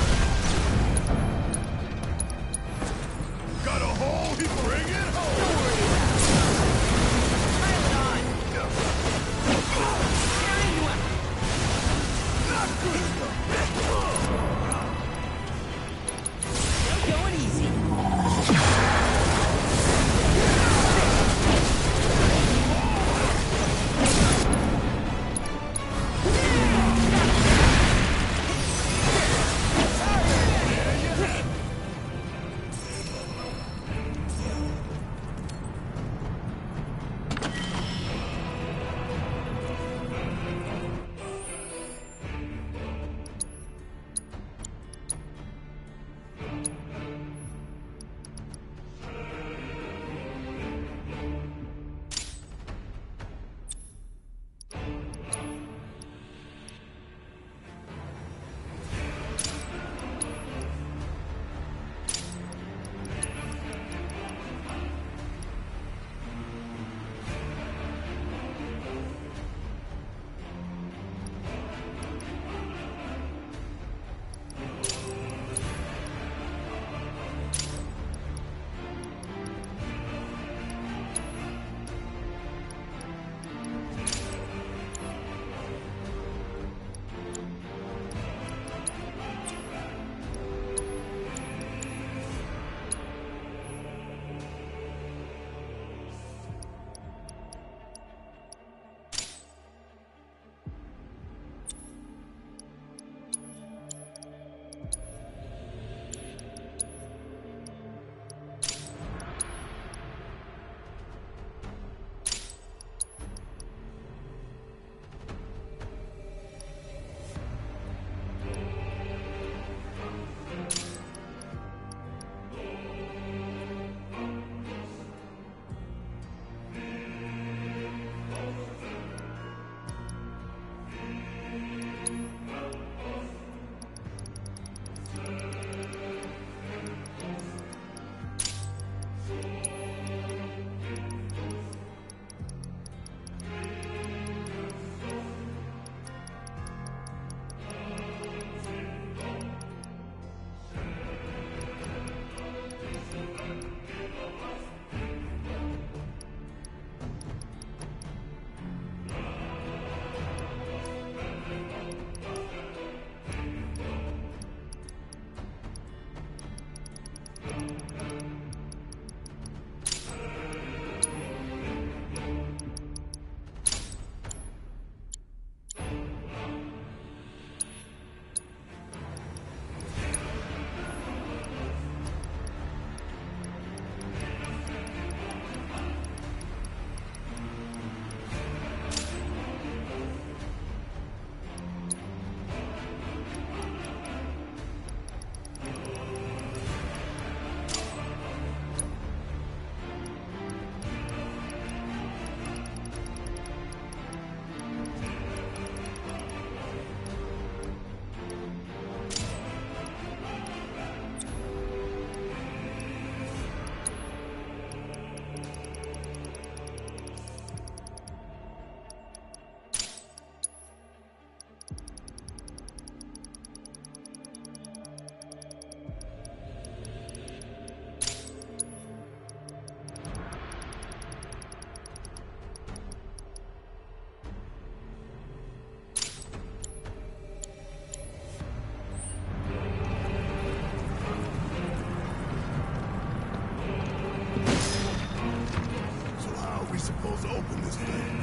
supposed to open this thing?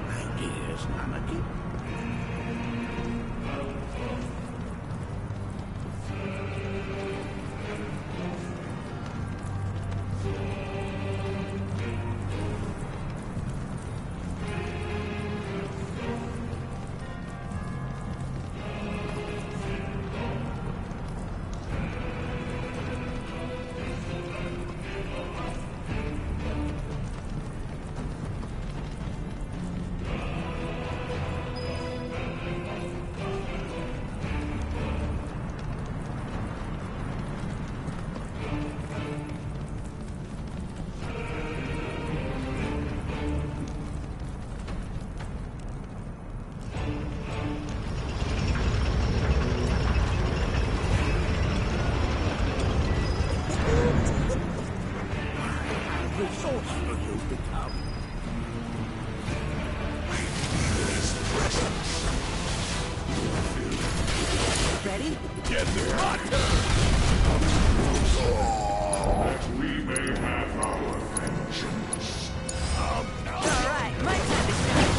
Ideas, Amity? Ready? Get there. That we may have our vengeance. Alright, my time to shine.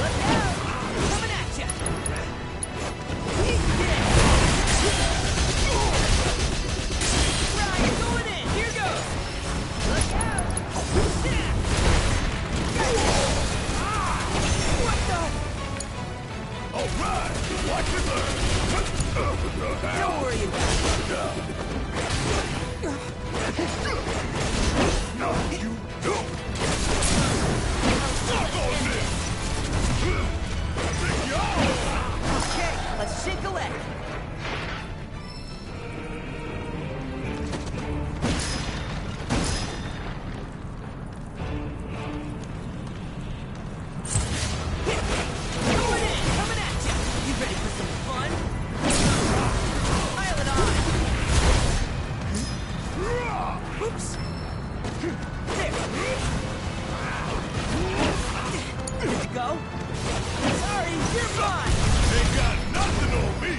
Look out! Coming at ya! Ryan, going in! Here goes! Look out! What the? Alright! Watch it learn! Don't worry about it. No, you don't! Suck on this! Okay, let's shake a leg. Going in, coming at ya. You ready for some fun? Pile it on. Oops. There. Good to go? Sorry, you're fine. Ain't got nothing on me!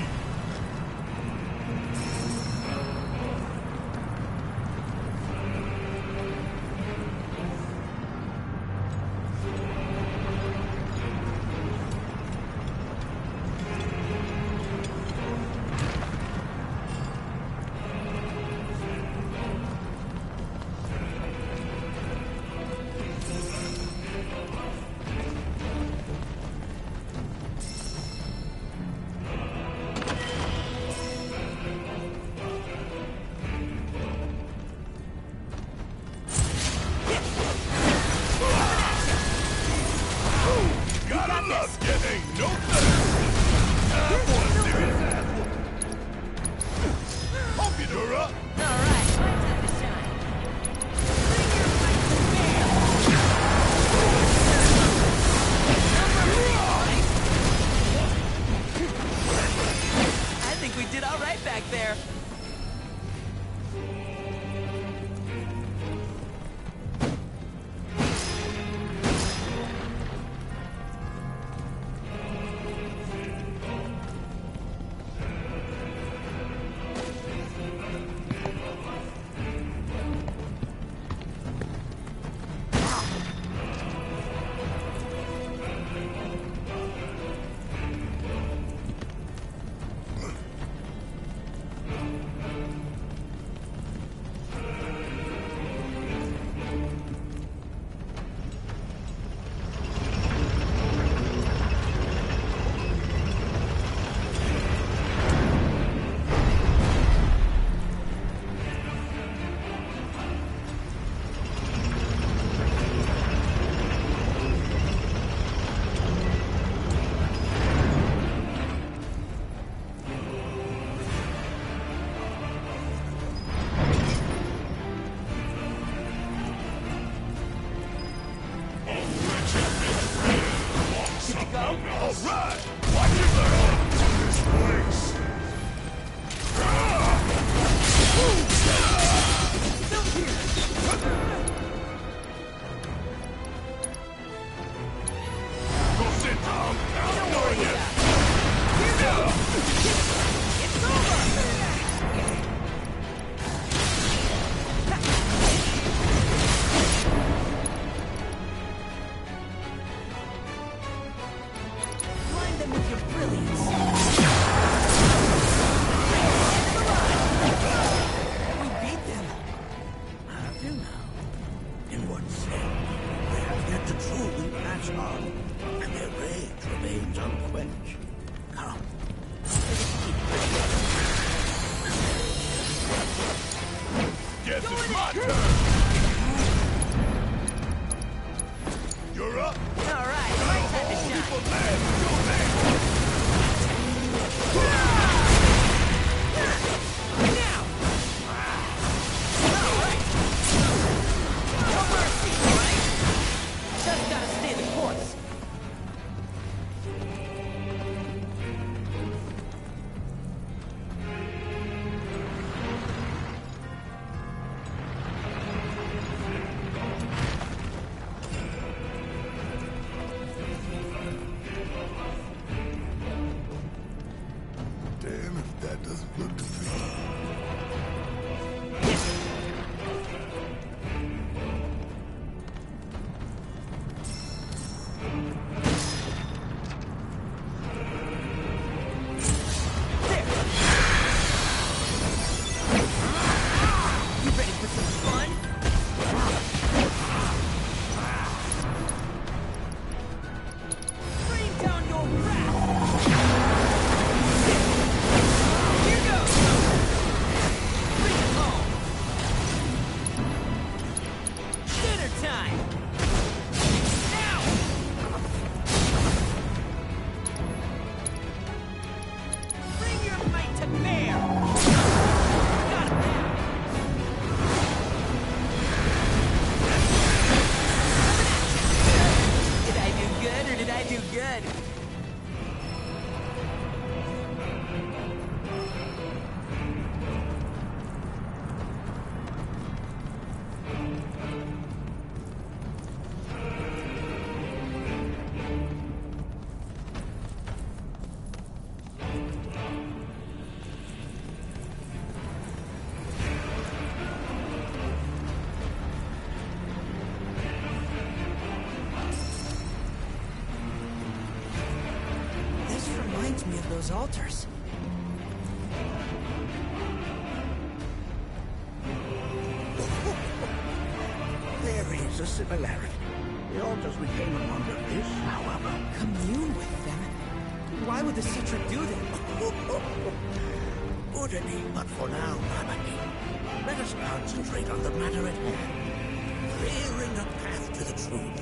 Gotta love you, ain't no Hope you do up. Alright, my time to shine. Bring your might to bear. I think we did alright back there. You're up. All right, my time to shine. Now! All right. No mercy, right? Just gotta stay the course. Damn if that doesn't look defeating. You ready for some fun? Bring down your wrath! Here goes! Bring it home! Dinner time! Now! Bring your might to bear! Got it now! Did I do good or did I do good? This reminds me of those altars. There is a similarity. The altars we came upon of this, however. Commune with them? Why would the Citra do that? Good indeed, but for now, Barret, let us concentrate on the matter at hand. Clearing a path to the truth.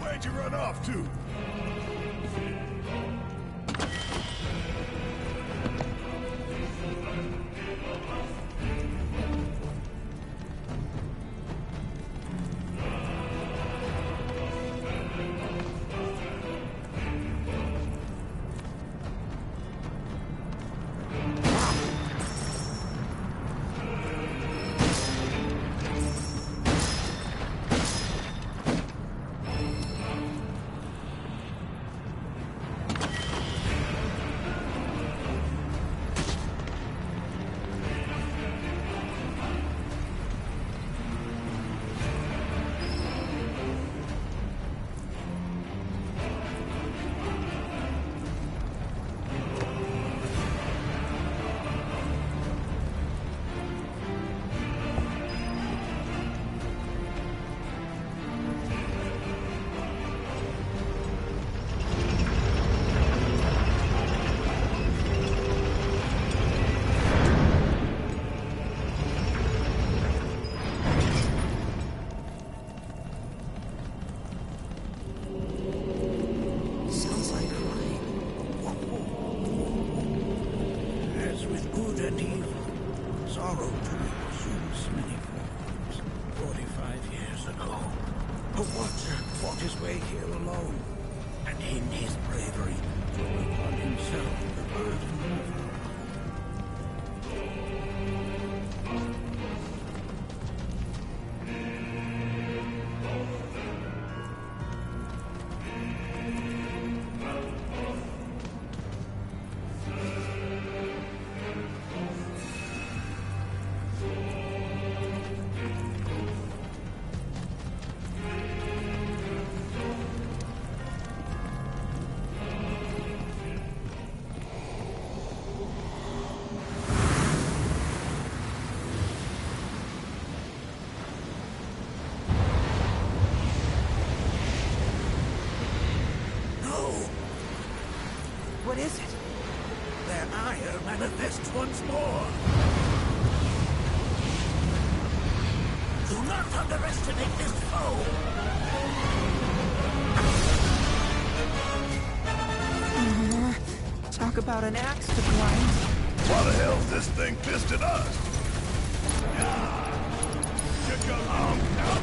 Where'd you run off to? Sorrow too assumes many forms. 45 years ago, a watcher fought his way here alone, and in his bravery, took upon himself the burden of her. What is it? Their ire manifests once more. Do not underestimate this foe. Talk about an axe to grind. Why the hell's this thing pissed at us? Get your arm out,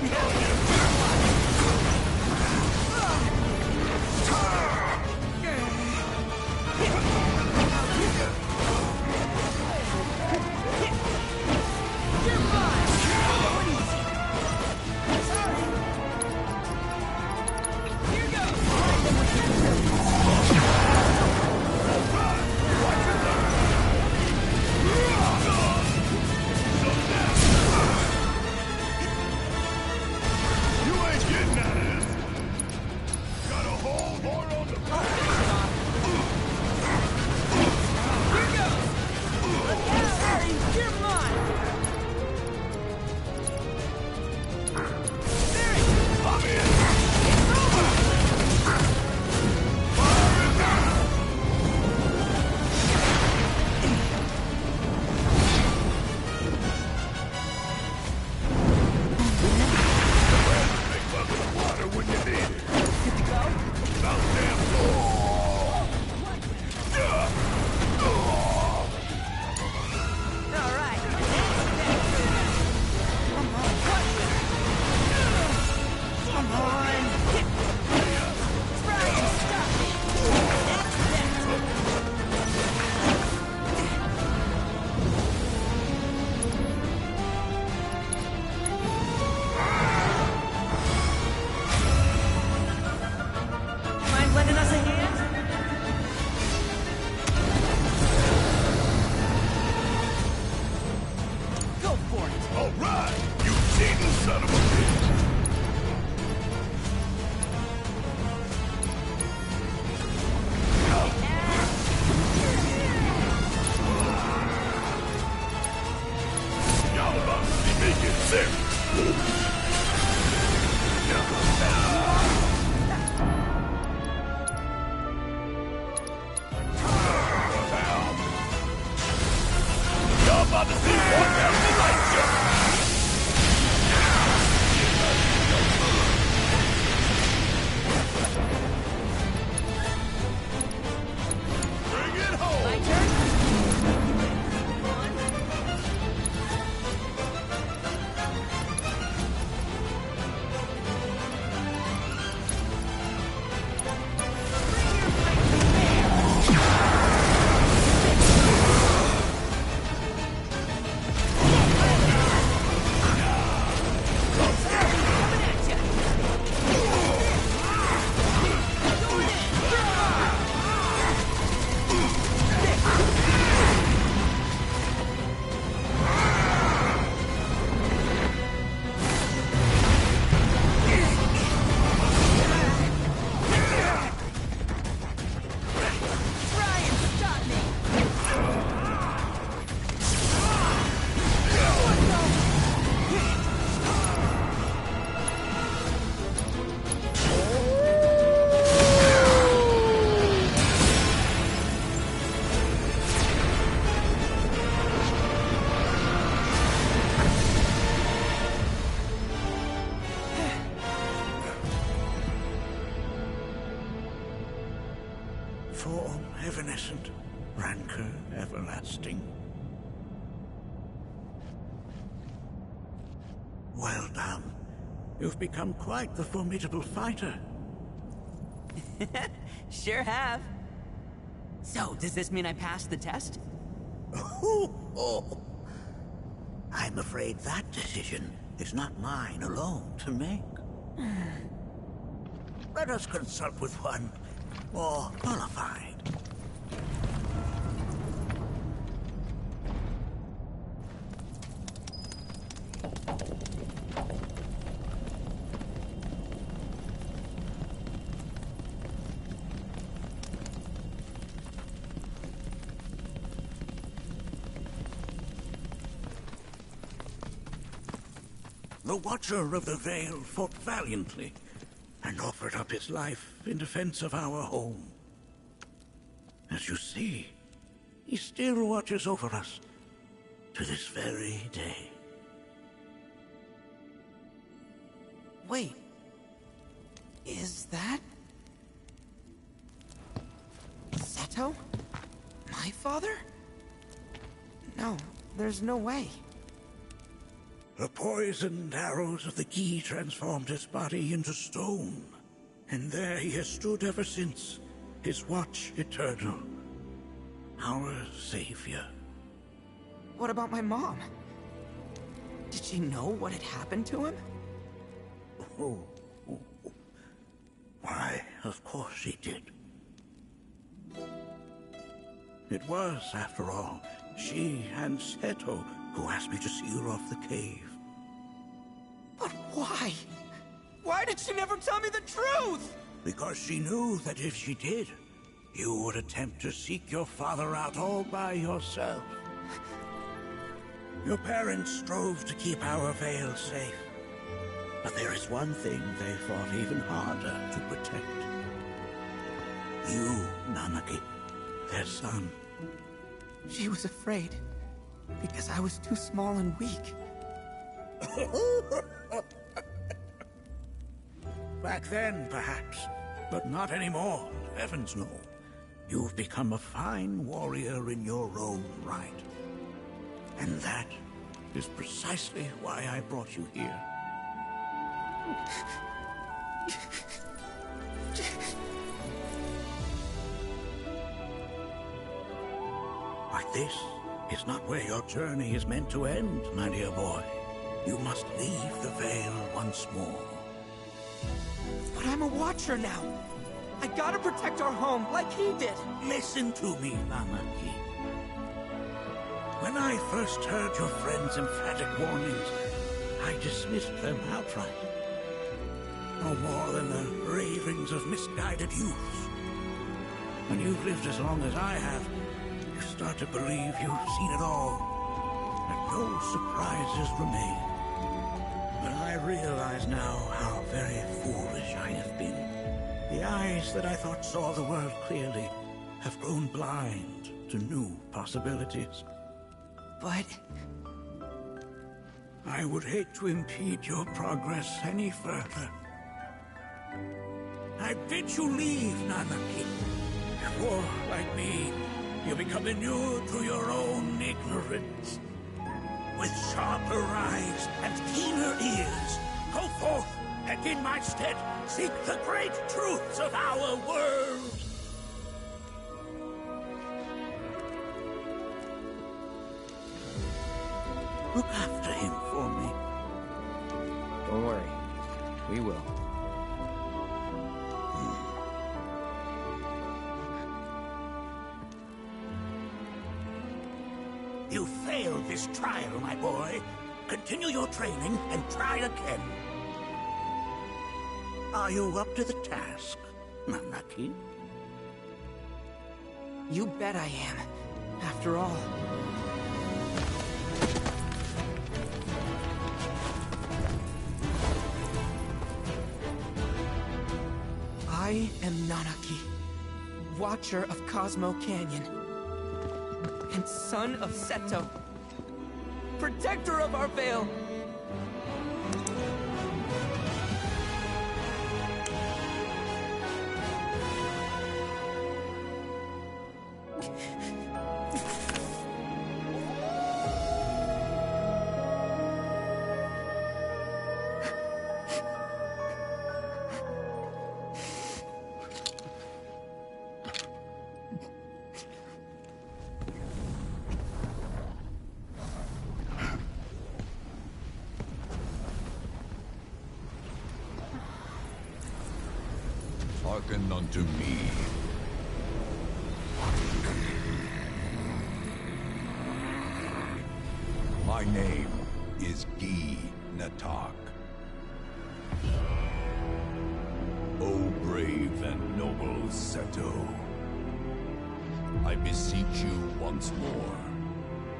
Form evanescent, rancor everlasting. Well done. You've become quite the formidable fighter. Sure have. So, does this mean I passed the test? I'm afraid that decision is not mine alone to make. Let us consult with one more qualified. The Watcher of the Veil fought valiantly and offered up his life in defense of our home. As you see, he still watches over us to this very day. Wait. Is that... Seto? My father? No, there's no way. The poisoned arrows of the Gi transformed his body into stone, and there he has stood ever since, his watch eternal, our savior. What about my mom? Did she know what had happened to him? Why, of course she did. It was, after all, she and Seto who asked me to see her off the cave. But why? Why did she never tell me the truth? Because she knew that if she did, you would attempt to seek your father out all by yourself. Your parents strove to keep our veil safe. But there is one thing they fought even harder to protect. You, Nanaki, their son. She was afraid, because I was too small and weak. Back then, perhaps, but not anymore. Heavens no. You've become a fine warrior in your own right. And that is precisely why I brought you here. But this is not where your journey is meant to end, my dear boy. You must leave the Veil once more. But I'm a Watcher now. I gotta protect our home, like he did. Listen to me, Nanaki. When I first heard your friend's emphatic warnings, I dismissed them outright. No more than the ravings of misguided youths. When you've lived as long as I have, you start to believe you've seen it all, that no surprises remain. But I realize now how very foolish I have been. The eyes that I thought saw the world clearly have grown blind to new possibilities. But... I would hate to impede your progress any further. I bid you leave, Nanaki, before, like me, you become inured to your own ignorance. With sharper eyes and keener ears, go forth and in my stead seek the great truths of our world. Look after him for me. Don't worry. We will. You failed this trial, my boy. Continue your training and try again. Are you up to the task, Nanaki? You bet I am. After all... I am Nanaki, Watcher of Cosmo Canyon, and son of Seto, protector of our veil. Hearken unto me. My name is Gi Nattak. O brave and noble Seto, I beseech you once more,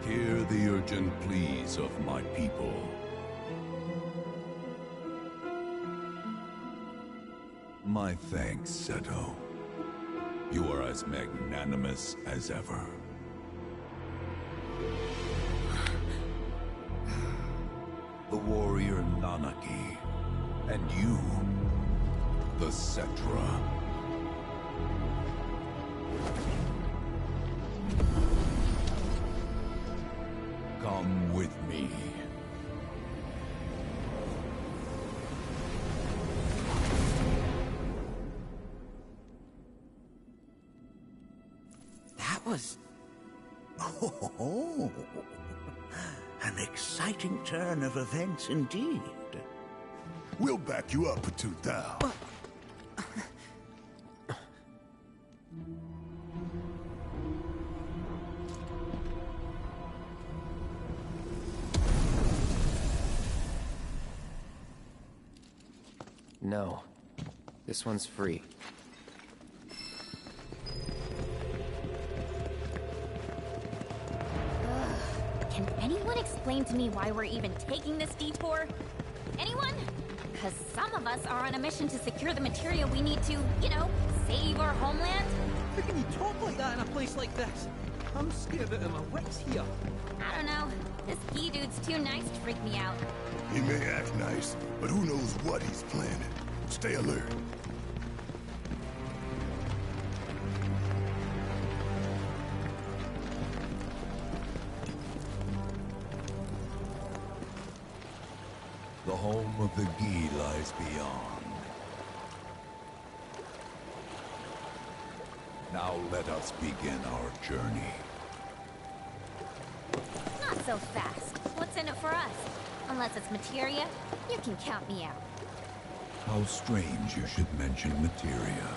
hear the urgent pleas of my people. My thanks, Seto. You are as magnanimous as ever. The warrior Nanaki, and you, the Cetra. Come with me. That was... Oh, an exciting turn of events indeed. We'll back you up, Patutao. No. This one's free. Can anyone explain to me why we're even taking this detour? Anyone? Because some of us are on a mission to secure the material we need to, you know, save our homeland. How can you talk like that in a place like this? I'm scared out of my wits here. I don't know. This Gi dude's too nice to freak me out. He may act nice, but who knows what he's planning. Stay alert. The home of the Gi lies beyond. Now let us begin our journey. Not so fast. What's in it for us? Unless it's materia, you can count me out. How strange you should mention materia.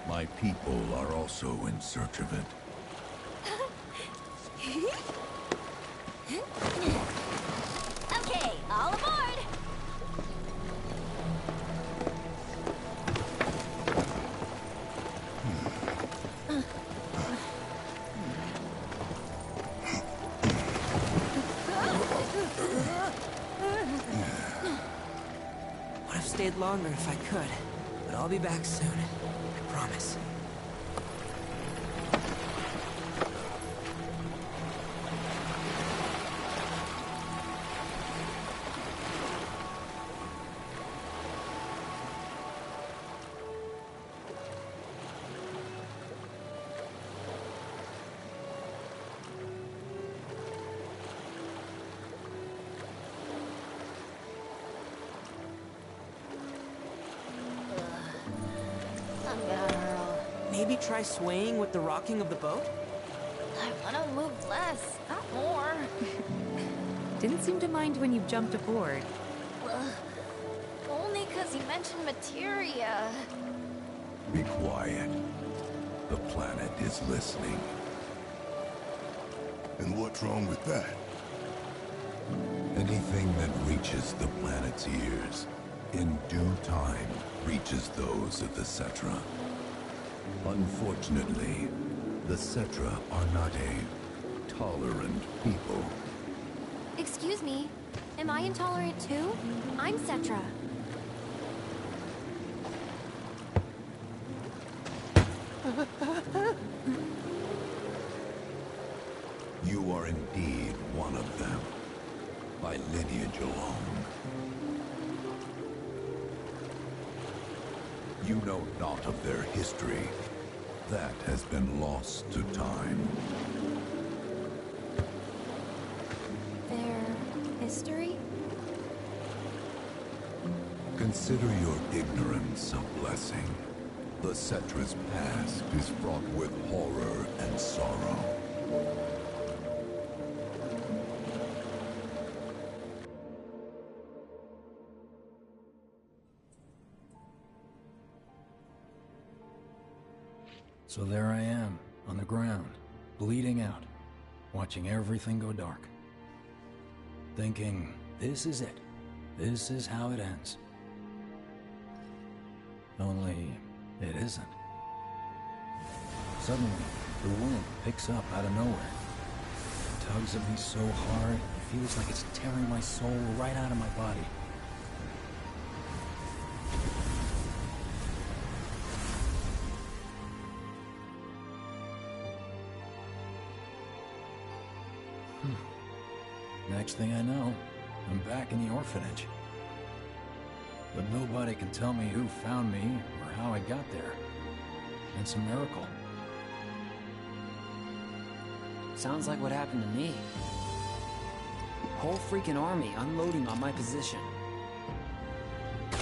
My people are also in search of it. Okay, all aboard! Would have stayed longer if I could, but I'll be back soon. I promise. Maybe try swaying with the rocking of the boat? I want to move less, not more. Didn't seem to mind when you jumped aboard. Only because he mentioned materia. Be quiet. The planet is listening. And what's wrong with that? Anything that reaches the planet's ears, in due time, reaches those of the Cetra. Unfortunately, the Cetra are not a tolerant people. Excuse me, am I intolerant too? I'm Cetra. You are indeed one of them, by lineage alone. You know not of their history. That has been lost to time. Their history? Consider your ignorance a blessing. The Cetra's past is fraught with horror and sorrow. So there I am, on the ground, bleeding out, watching everything go dark. Thinking, this is it. This is how it ends. Only, it isn't. Suddenly, the wind picks up out of nowhere. It tugs at me so hard, it feels like it's tearing my soul right out of my body. Next thing I know, I'm back in the orphanage. But nobody can tell me who found me or how I got there. It's a miracle. Sounds like what happened to me. Whole freaking army unloading on my position. I'm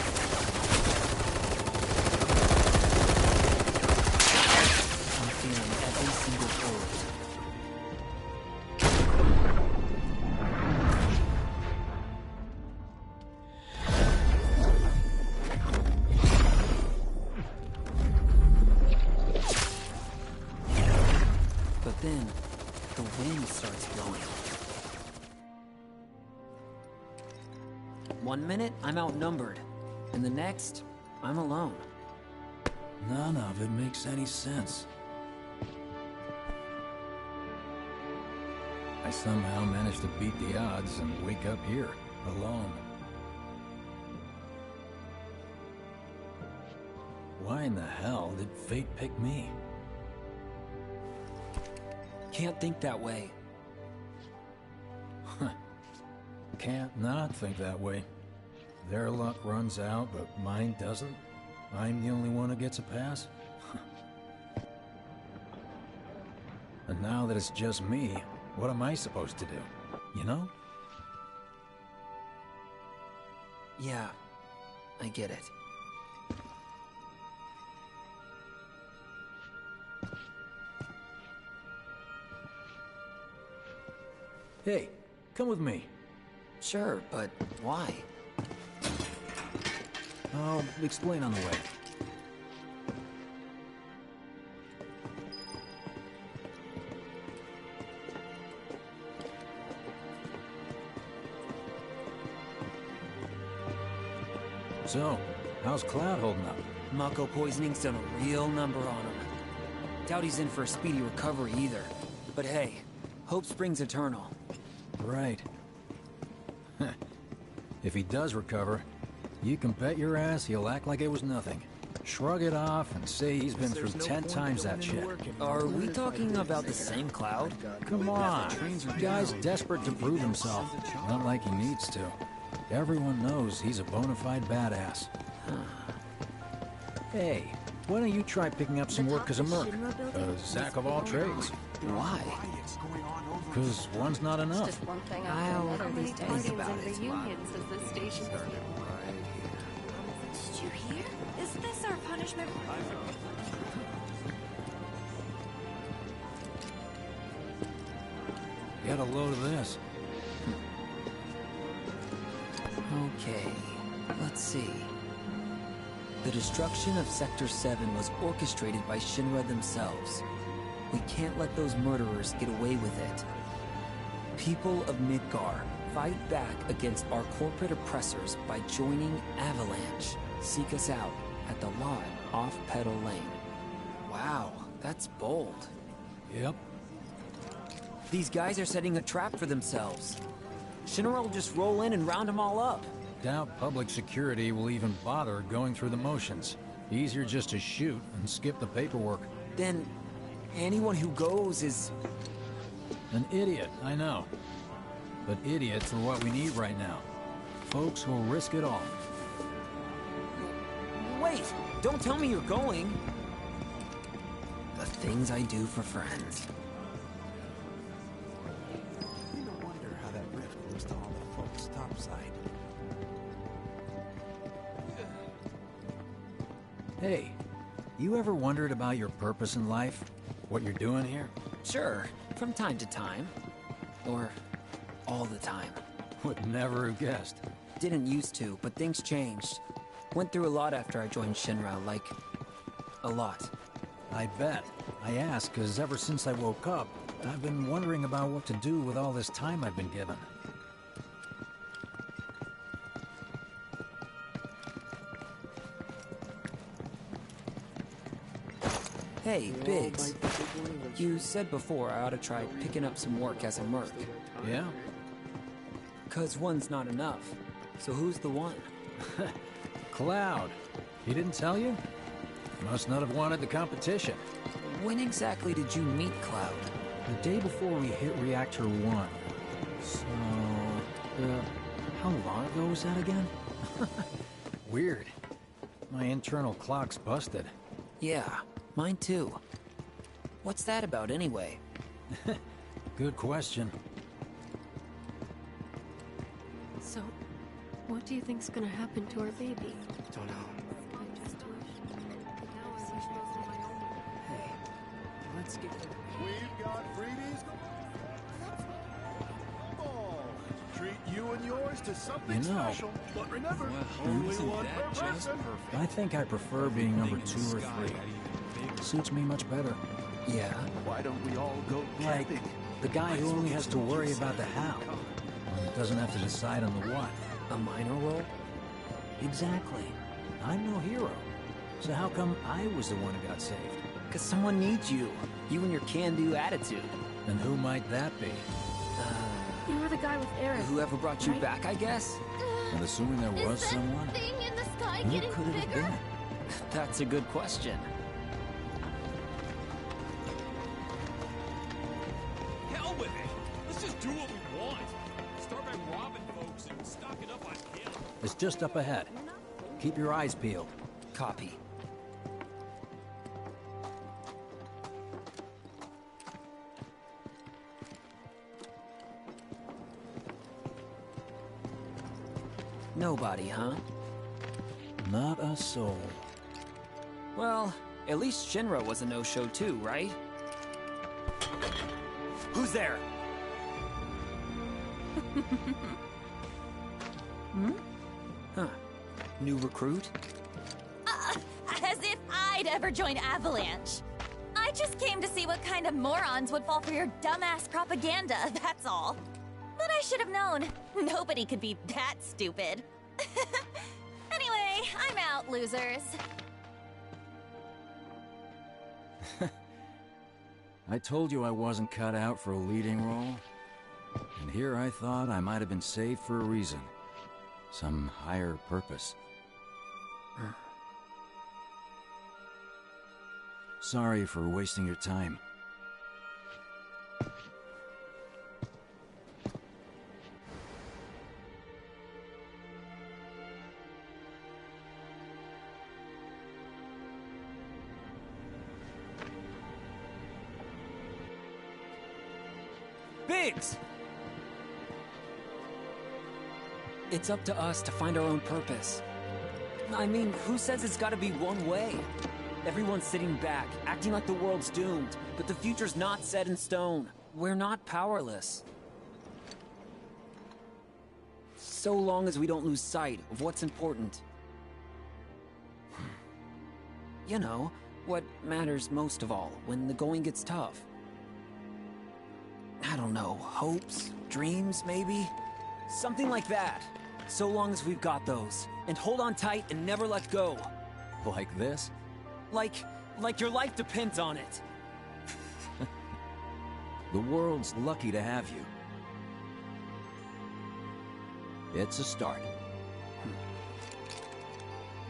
feeling every single bullet. Then, the wind starts blowing. 1 minute, I'm outnumbered. And the next, I'm alone. None of it makes any sense. I somehow managed to beat the odds and wake up here, alone. Why in the hell did fate pick me? Can't think that way. Can't not think that way. Their luck runs out, but mine doesn't. I'm the only one who gets a pass. And now that it's just me, what am I supposed to do? You know? Yeah, I get it. Hey, come with me. Sure, but why? I'll explain on the way. So, how's Cloud holding up? Mako poisoning's done a real number on him. Doubt he's in for a speedy recovery either. But hey, hope springs eternal. Right. If he does recover, you can bet your ass he'll act like it was nothing. Shrug it off and say he's been through 10 times that shit. Are we talking about the same Cloud? Come on, the guy's desperate to prove himself. Not like he needs to. Everyone knows he's a bona fide badass. Hey, why don't you try picking up some work as a merc? A Zack of all trades. Why? Because one's not enough. Just one thing after another these days. Think about it. Reunions as this station started. Did you hear? Is this our punishment? Get a load of this. Okay, let's see. The destruction of Sector 7 was orchestrated by Shinra themselves. We can't let those murderers get away with it. People of Midgar, fight back against our corporate oppressors by joining Avalanche. Seek us out at the lot off Petal Lane. Wow, that's bold. Yep. These guys are setting a trap for themselves. Shinra will just roll in and round them all up. Doubt public security will even bother going through the motions. Easier just to shoot and skip the paperwork. Then, anyone who goes is... An idiot, I know. But idiots are what we need right now. Folks who'll risk it all. Wait! Don't tell me you're going! The things I do for friends. No wonder how that rift goes to all the folks topside. Hey, you ever wondered about your purpose in life? What you're doing here? Sure, from time to time. Or all the time. Would never have guessed. Didn't used to, but things changed. Went through a lot after I joined Shinra, like... a lot. I bet. I ask because ever since I woke up, I've been wondering about what to do with all this time I've been given. Hey, Biggs. You said before I ought to try picking up some work as a merc. Yeah? 'Cause one's not enough. So who's the one? Cloud. He didn't tell you? Must not have wanted the competition. When exactly did you meet Cloud? The day before we hit Reactor 1. So... how long ago was that again? Weird. My internal clock's busted. Yeah, mine too. What's that about anyway? Good question. So, what do you think's gonna happen to our baby? Don't know. Hey, let's get... We've got freebies. Treat you and yours to something special. But remember, only one per person. I think I prefer being number 2 or 3. Suits me much better. Yeah? Why don't we all go Like, camping? the guy who only has to worry about the how. And doesn't have to decide on the what. A minor role? Exactly. I'm no hero. So how come I was the one who got saved? 'Cause someone needs you. You and your can-do attitude. And who might that be? You were the guy with Eric. Whoever brought you back, I guess? And assuming there was someone, Thing in the sky who getting could it have bigger? been? That's a good question. Hell with it! Let's just do what we want. Start by robbing folks and stocking up on kills. It's just up ahead. Keep your eyes peeled. Copy. Nobody, huh? Not a soul. Well, at least Shinra was a no-show too, right? Who's there? Huh. New recruit? As if I'd ever join Avalanche. I just came to see what kind of morons would fall for your dumbass propaganda, that's all. But I should have known. Nobody could be that stupid. Anyway, I'm out, losers. I told you I wasn't cut out for a leading role. And here I thought I might have been saved for a reason. Some higher purpose. Sorry for wasting your time. Biggs! It's up to us to find our own purpose. I mean, who says it's gotta be one way? Everyone's sitting back, acting like the world's doomed, but the future's not set in stone. We're not powerless. So long as we don't lose sight of what's important. You know, what matters most of all when the going gets tough. I don't know, hopes, dreams, maybe? Something like that. So long as we've got those. And hold on tight and never let go. Like this? Like your life depends on it. The world's lucky to have you. It's a start.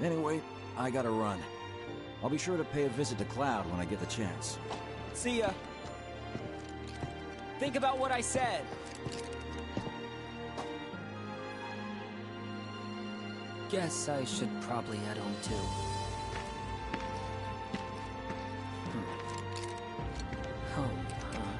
Anyway, I gotta run. I'll be sure to pay a visit to Cloud when I get the chance. See ya. Think about what I said. Guess I should probably head home too. Home, huh?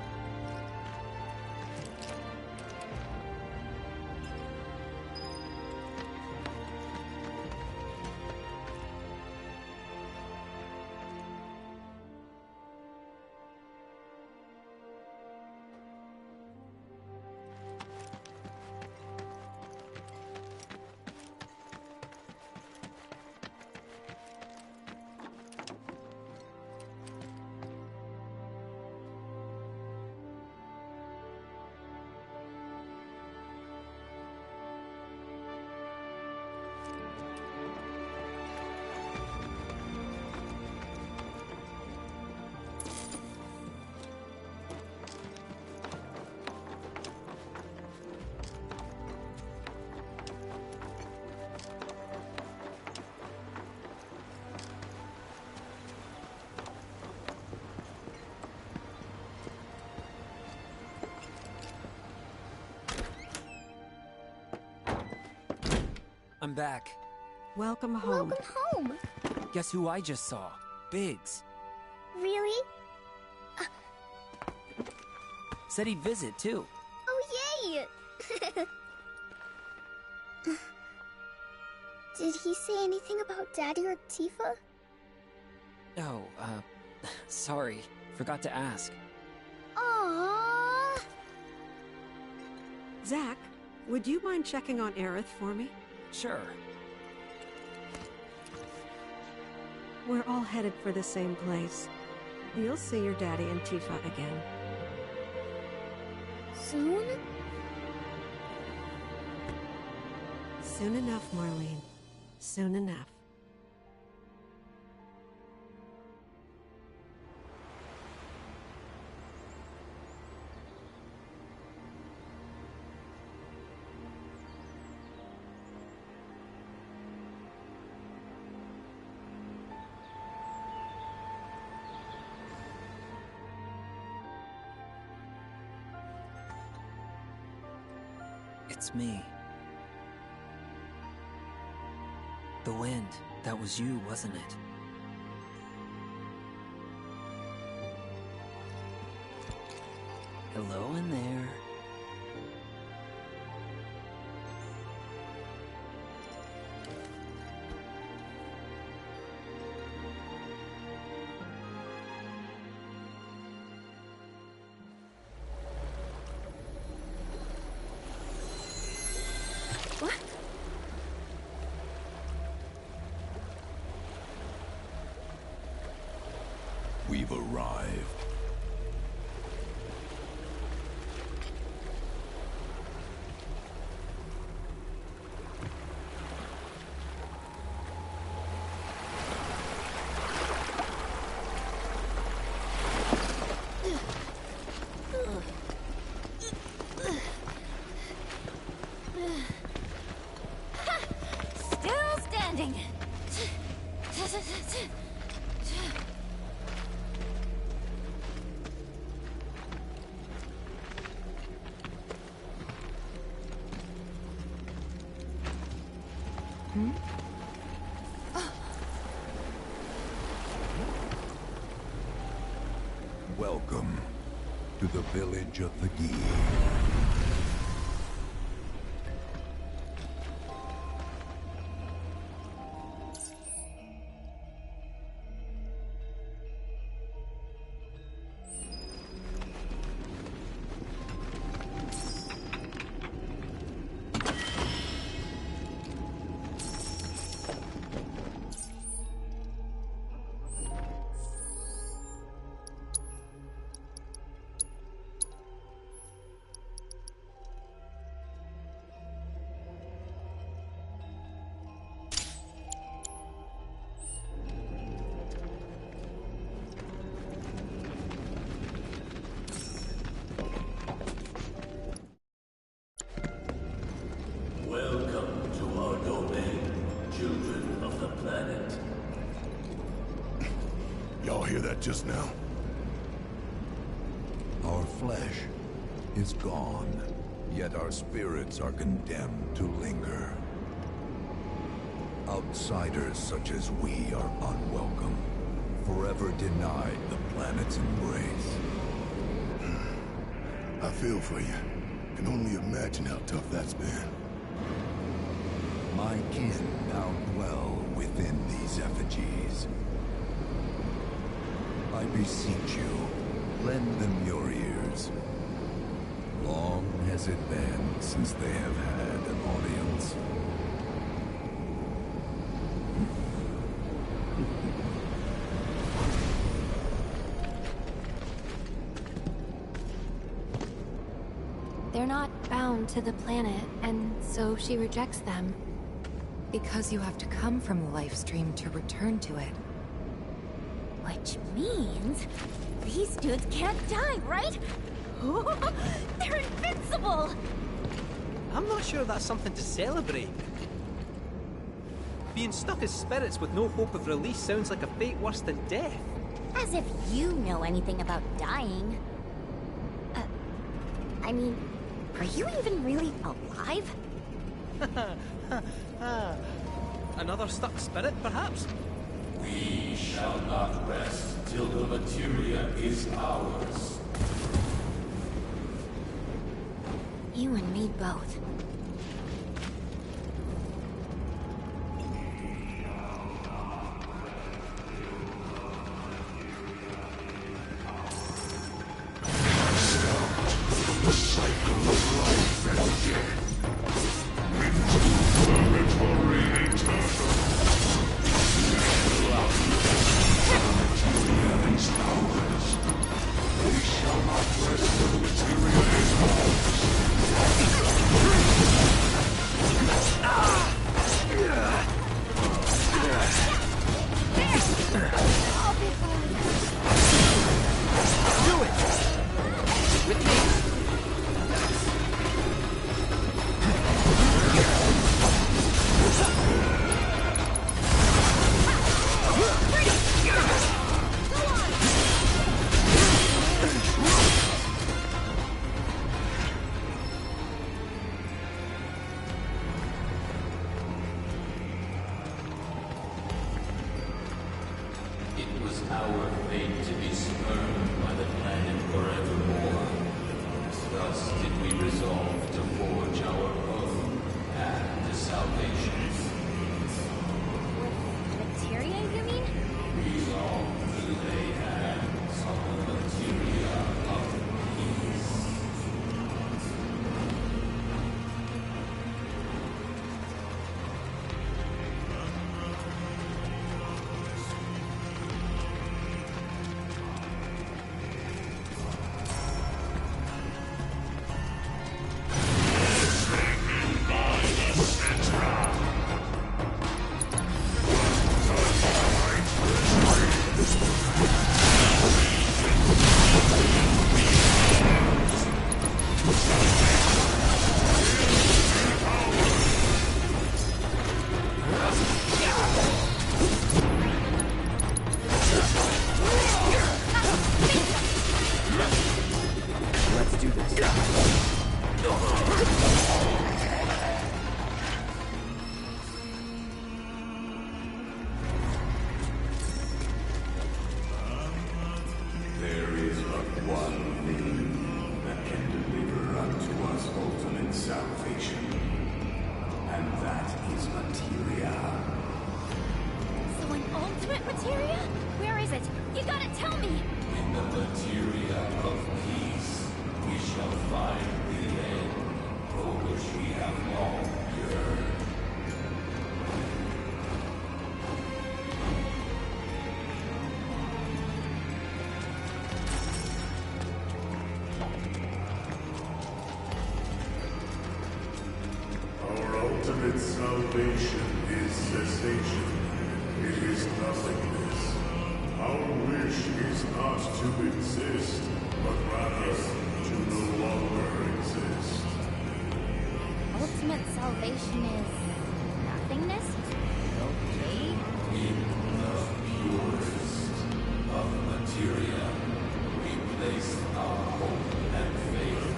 I'm back. Welcome home. Welcome home. Guess who I just saw? Biggs. Really? Said he'd visit, too. Oh, yay! Did he say anything about Daddy or Tifa? Oh, sorry. Forgot to ask. Aww. Zack, would you mind checking on Aerith for me? Sure. We're all headed for the same place. You'll see your daddy and Tifa again. Soon? Soon enough, Marlene. Soon enough. It's me. The wind. That was you, wasn't it? Hello in there. We've arrived. Still standing. Welcome to the village of the Gi. Welcome to our domain, children of the planet. Y'all hear that just now? Our flesh is gone, yet our spirits are condemned to linger. Outsiders such as we are unwelcome, forever denied the planet's embrace. I feel for you. Can only imagine how tough that's been. My kin now dwell within these effigies. I beseech you, lend them your ears. Long has it been since they have had an audience. They're not bound to the planet, and so she rejects them. Because you have to come from the life stream to return to it. Which means these dudes can't die, right? They're invincible! I'm not sure that's something to celebrate. Being stuck as spirits with no hope of release sounds like a fate worse than death. As if you know anything about dying. I mean, are you even really alive? Another stuck spirit, perhaps? We shall not rest till the materia is ours. You and me both. The cycle of life and death. Planetary eternal. Materia is ours. We shall not rest till the materia is ours. Do it! With me! It was our fate to be spurned by the planet forevermore. Thus did we resolve to forge our own path to salvation. Materia, you mean? Resolve to lay hands on the materia of peace. Let's do this. There is but one thing that can deliver unto us ultimate salvation, and that is materia. So an ultimate materia? Where is it? You gotta tell me! In the materia of peace, we shall find the end for which we have long yearned. Our ultimate salvation is cessation. It is nothingness. Our wish is not to exist, but rather to no longer exist. Ultimate salvation is nothingness? Okay. In the purest of materia, we place our hope and faith.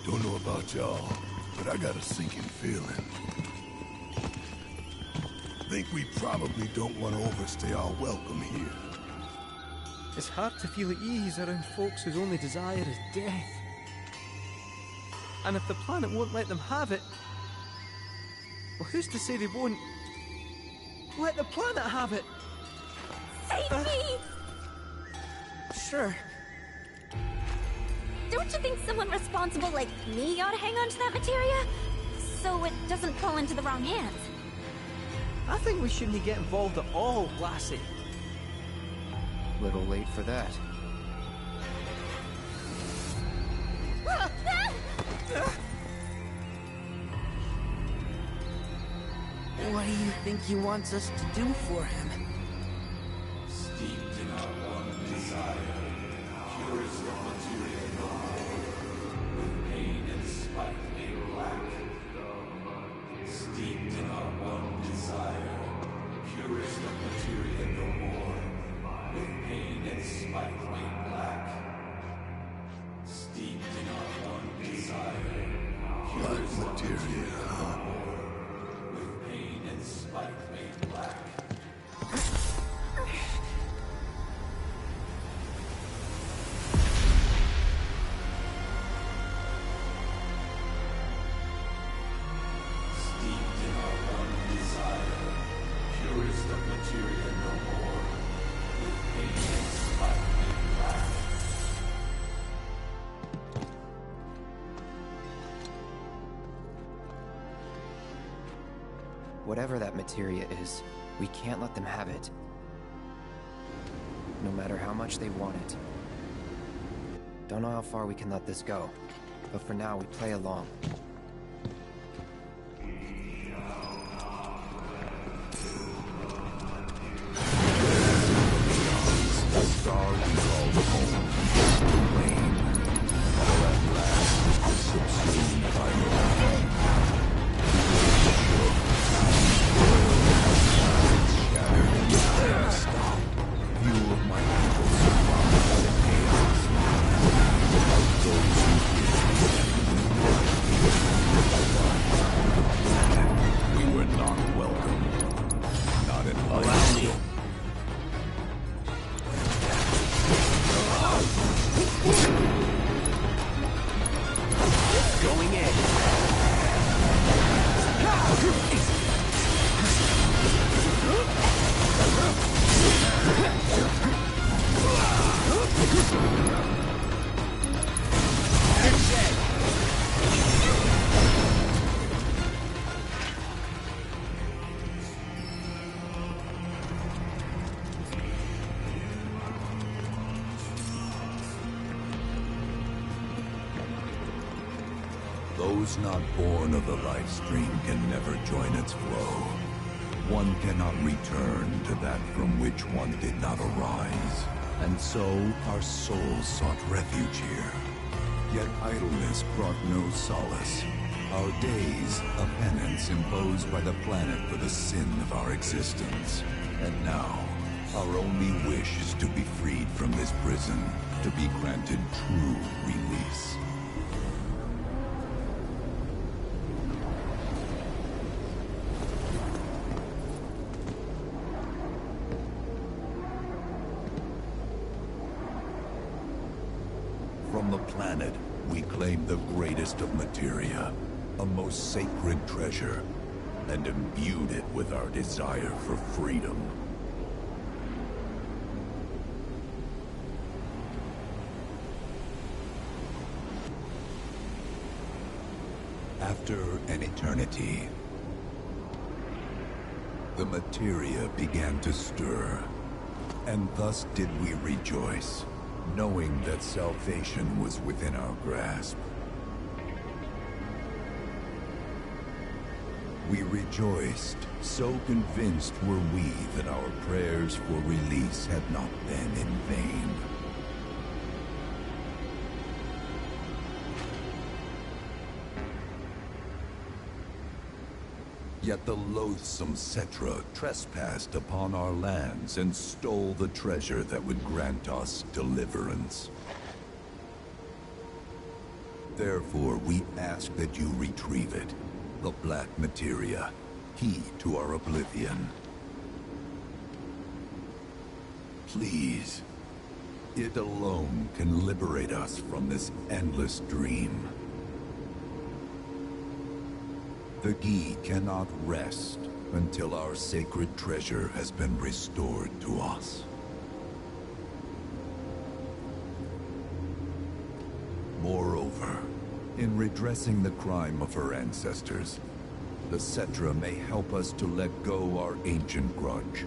Don't know about y'all, but I got a sinking feeling. Think we probably don't want to overstay our welcome here. It's hard to feel at ease around folks whose only desire is death. And if the planet won't let them have it, well, who's to say they won't let the planet have it? Save me! Sure. Don't you think someone responsible like me ought to hang on to that materia? So it doesn't fall into the wrong hands. I think we shouldn't get involved at all, lassie. Little late for that. What do you think he wants us to do for him? Steeped in our one Dark materia, huh? With pain and spite made black. Steeped in our one desire, purest of materia no more. With pain and spite made black. Whatever that materia is, we can't let them have it. No matter how much they want it. Don't know how far we can let this go, but for now we play along. The star we call home to wane, or at last subsumed by your hand. Shattered and can't stop. Few of my people survived the chaos. Without those who did, we were not welcome. Not in life. Going in. Those not born of the life stream can never join its flow. One cannot return to that from which one did not arise. And so our souls sought refuge here. Yet idleness brought no solace. Our days, a penance imposed by the planet for the sin of our existence. And now, our only wish is to be freed from this prison, to be granted true release. From the planet, we claim the greatest of materia, a most sacred treasure, and imbued it with our desire for freedom. After an eternity, the materia began to stir, and thus did we rejoice, knowing that salvation was within our grasp. We rejoiced, so convinced were we that our prayers for release had not been in vain. Yet the loathsome Cetra trespassed upon our lands and stole the treasure that would grant us deliverance. Therefore, we ask that you retrieve it, the black materia, key to our oblivion. Please, it alone can liberate us from this endless dream. The Gi cannot rest until our sacred treasure has been restored to us. Moreover, in redressing the crime of her ancestors, the Cetra may help us to let go our ancient grudge.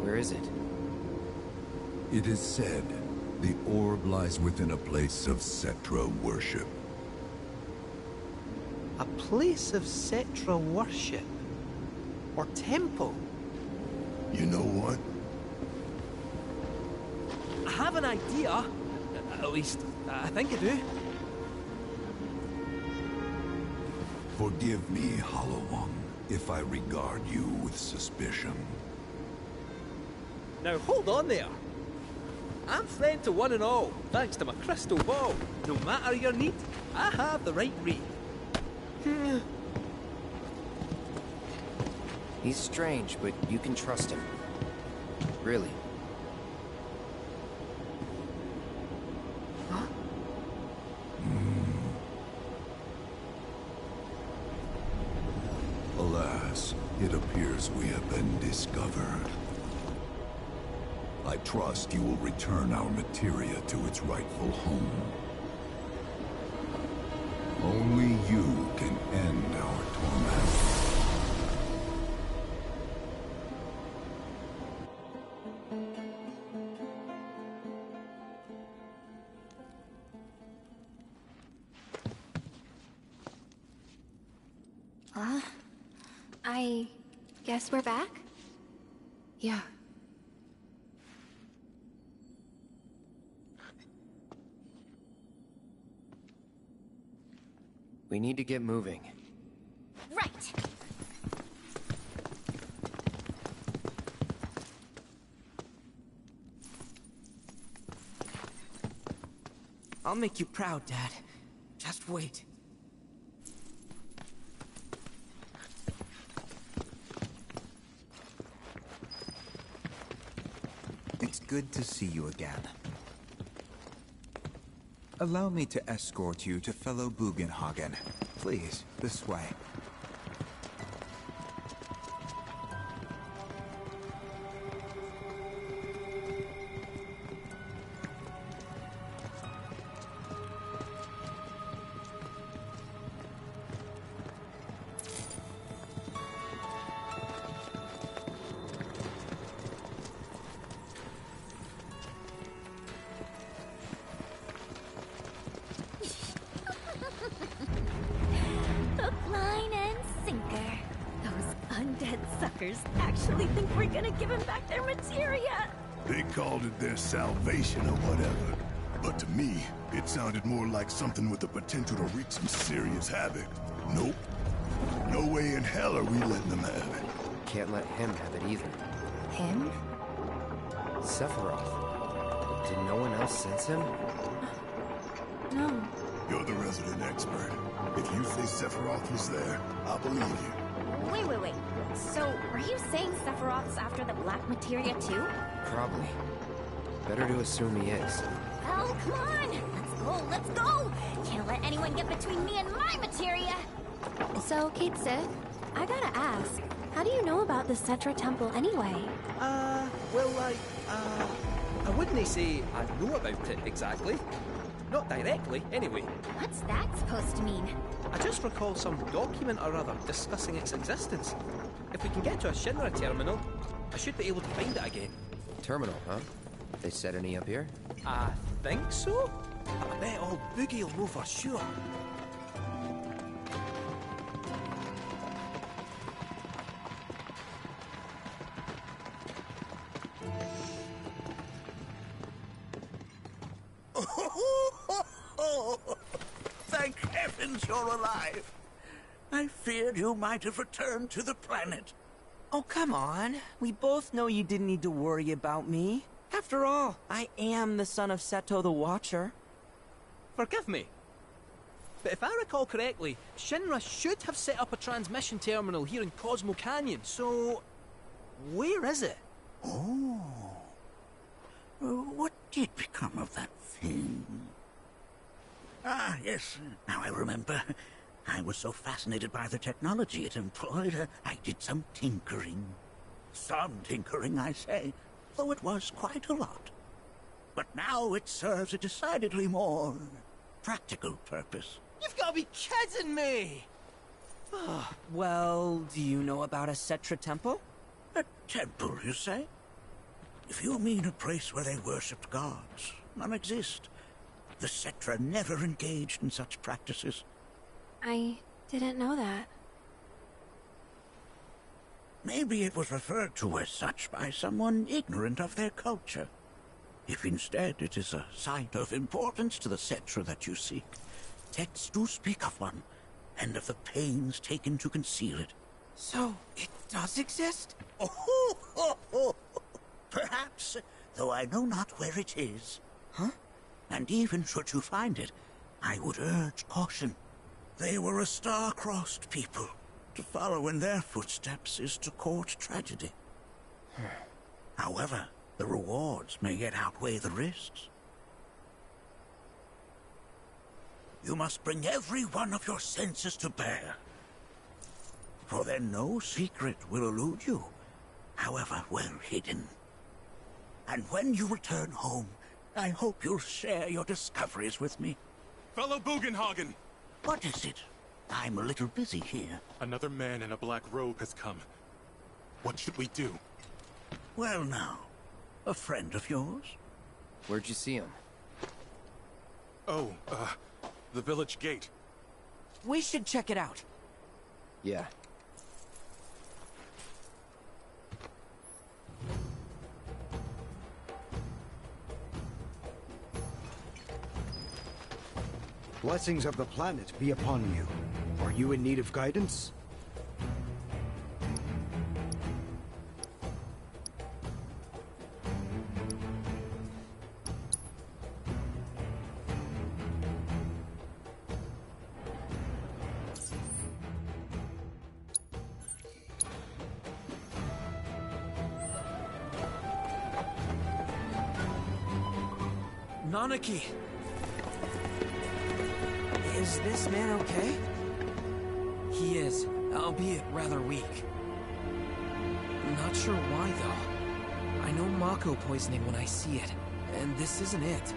Where is it? It is said the orb lies within a place of Cetra worship. A place of Cetra worship? Or temple? You know what? I have an idea. At least, I think I do. Forgive me, Hollow One, if I regard you with suspicion. Now hold on there. I'm friend to one and all, thanks to my crystal ball. No matter your need, I have the right read. He's strange, but you can trust him. Really. Huh? Alas, it appears we have been discovered. I trust you will return our materia to its rightful home. Only you can end our torment. I guess we're back? Yeah. We need to get moving. Right! I'll make you proud, Dad. Just wait. It's good to see you again. Allow me to escort you to fellow Bugenhagen. Please, this way. Actually think we're gonna give him back their materia. They called it their salvation or whatever. But to me, it sounded more like something with the potential to wreak some serious havoc. Nope. No way in hell are we letting them have it. Can't let him have it either. Him? Sephiroth. Did no one else sense him? No. You're the resident expert. If you say Sephiroth was there, I'll believe you. Wait. So, are you saying Sephiroth's after the black materia too? Probably. Better to assume he is. Well, come on! Let's go! Can't let anyone get between me and my materia! So, Kate Sith, I gotta ask, how do you know about the Cetra Temple anyway? I wouldn't say I know about it exactly. Not directly, anyway. What's that supposed to mean? I just recall some document or other discussing its existence. If we can get to a Shinra terminal, I should be able to find it again. Terminal, huh? They set any up here? I think so. I bet old Boogie will know for sure. Thank heavens you're alive. I feared you might have returned to the planet. Oh, come on. We both know you didn't need to worry about me. After all, I am the son of Seto the Watcher. Forgive me, but if I recall correctly, Shinra should have set up a transmission terminal here in Cosmo Canyon, so... where is it? Oh. What did become of that thing? Ah, yes, now I remember. I was so fascinated by the technology it employed, I did some tinkering. Some tinkering, I say, though it was quite a lot. But now it serves a decidedly more practical purpose. You've got to be kidding me! Well, do you know about a Cetra Temple? A temple, you say? If you mean a place where they worshipped gods, none exist. The Cetra never engaged in such practices. I didn't know that. Maybe it was referred to as such by someone ignorant of their culture. If instead it is a site of importance to the Cetra that you seek, texts do speak of one, and of the pains taken to conceal it. So, it does exist? Perhaps though I know not where it is. Huh? And even should you find it, I would urge caution. They were a star-crossed people. To follow in their footsteps is to court tragedy. However, the rewards may yet outweigh the risks. You must bring every one of your senses to bear. For then no secret will elude you, however well hidden. And when you return home, I hope you'll share your discoveries with me. Fellow Bugenhagen! What is it? I'm a little busy here. Another man in a black robe has come. What should we do? Well now, a friend of yours? Where'd you see him? Oh, the village gate. We should check it out. Yeah. Blessings of the planet be upon you. Are you in need of guidance? Nanaki! Is this man okay? He is, albeit rather weak. Not sure why, though. I know Mako poisoning when I see it, and this isn't it.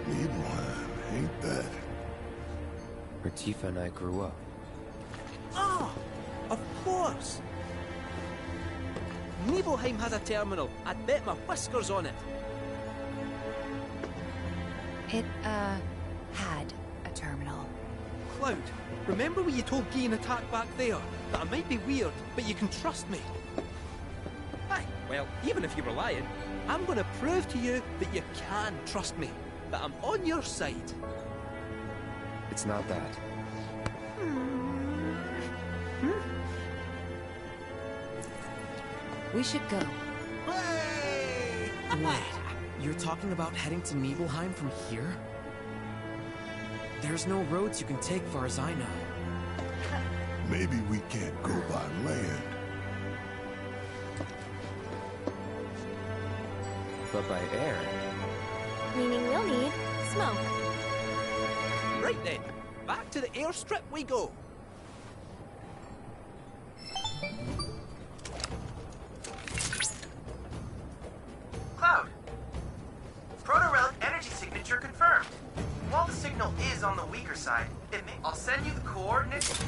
Nibelheim, ain't that? Where Tifa and I grew up. Ah! Of course! Nibelheim has a terminal. I'd bet my whiskers on it. It, had a terminal. Cloud, remember when you told Gi Nattak back there that I might be weird, but you can trust me? Aye, well, even if you were lying, I'm gonna prove to you that you can trust me, that I'm on your side. It's not that. We should go. Wait, you're talking about heading to Nibelheim from here? There's no roads you can take far as I know. Maybe we can't go by land. But by air? Meaning we'll need smoke. Right then, back to the airstrip we go. Cloud. Proto-relic energy signature confirmed. While the signal is on the weaker side, I'll send you the coordinates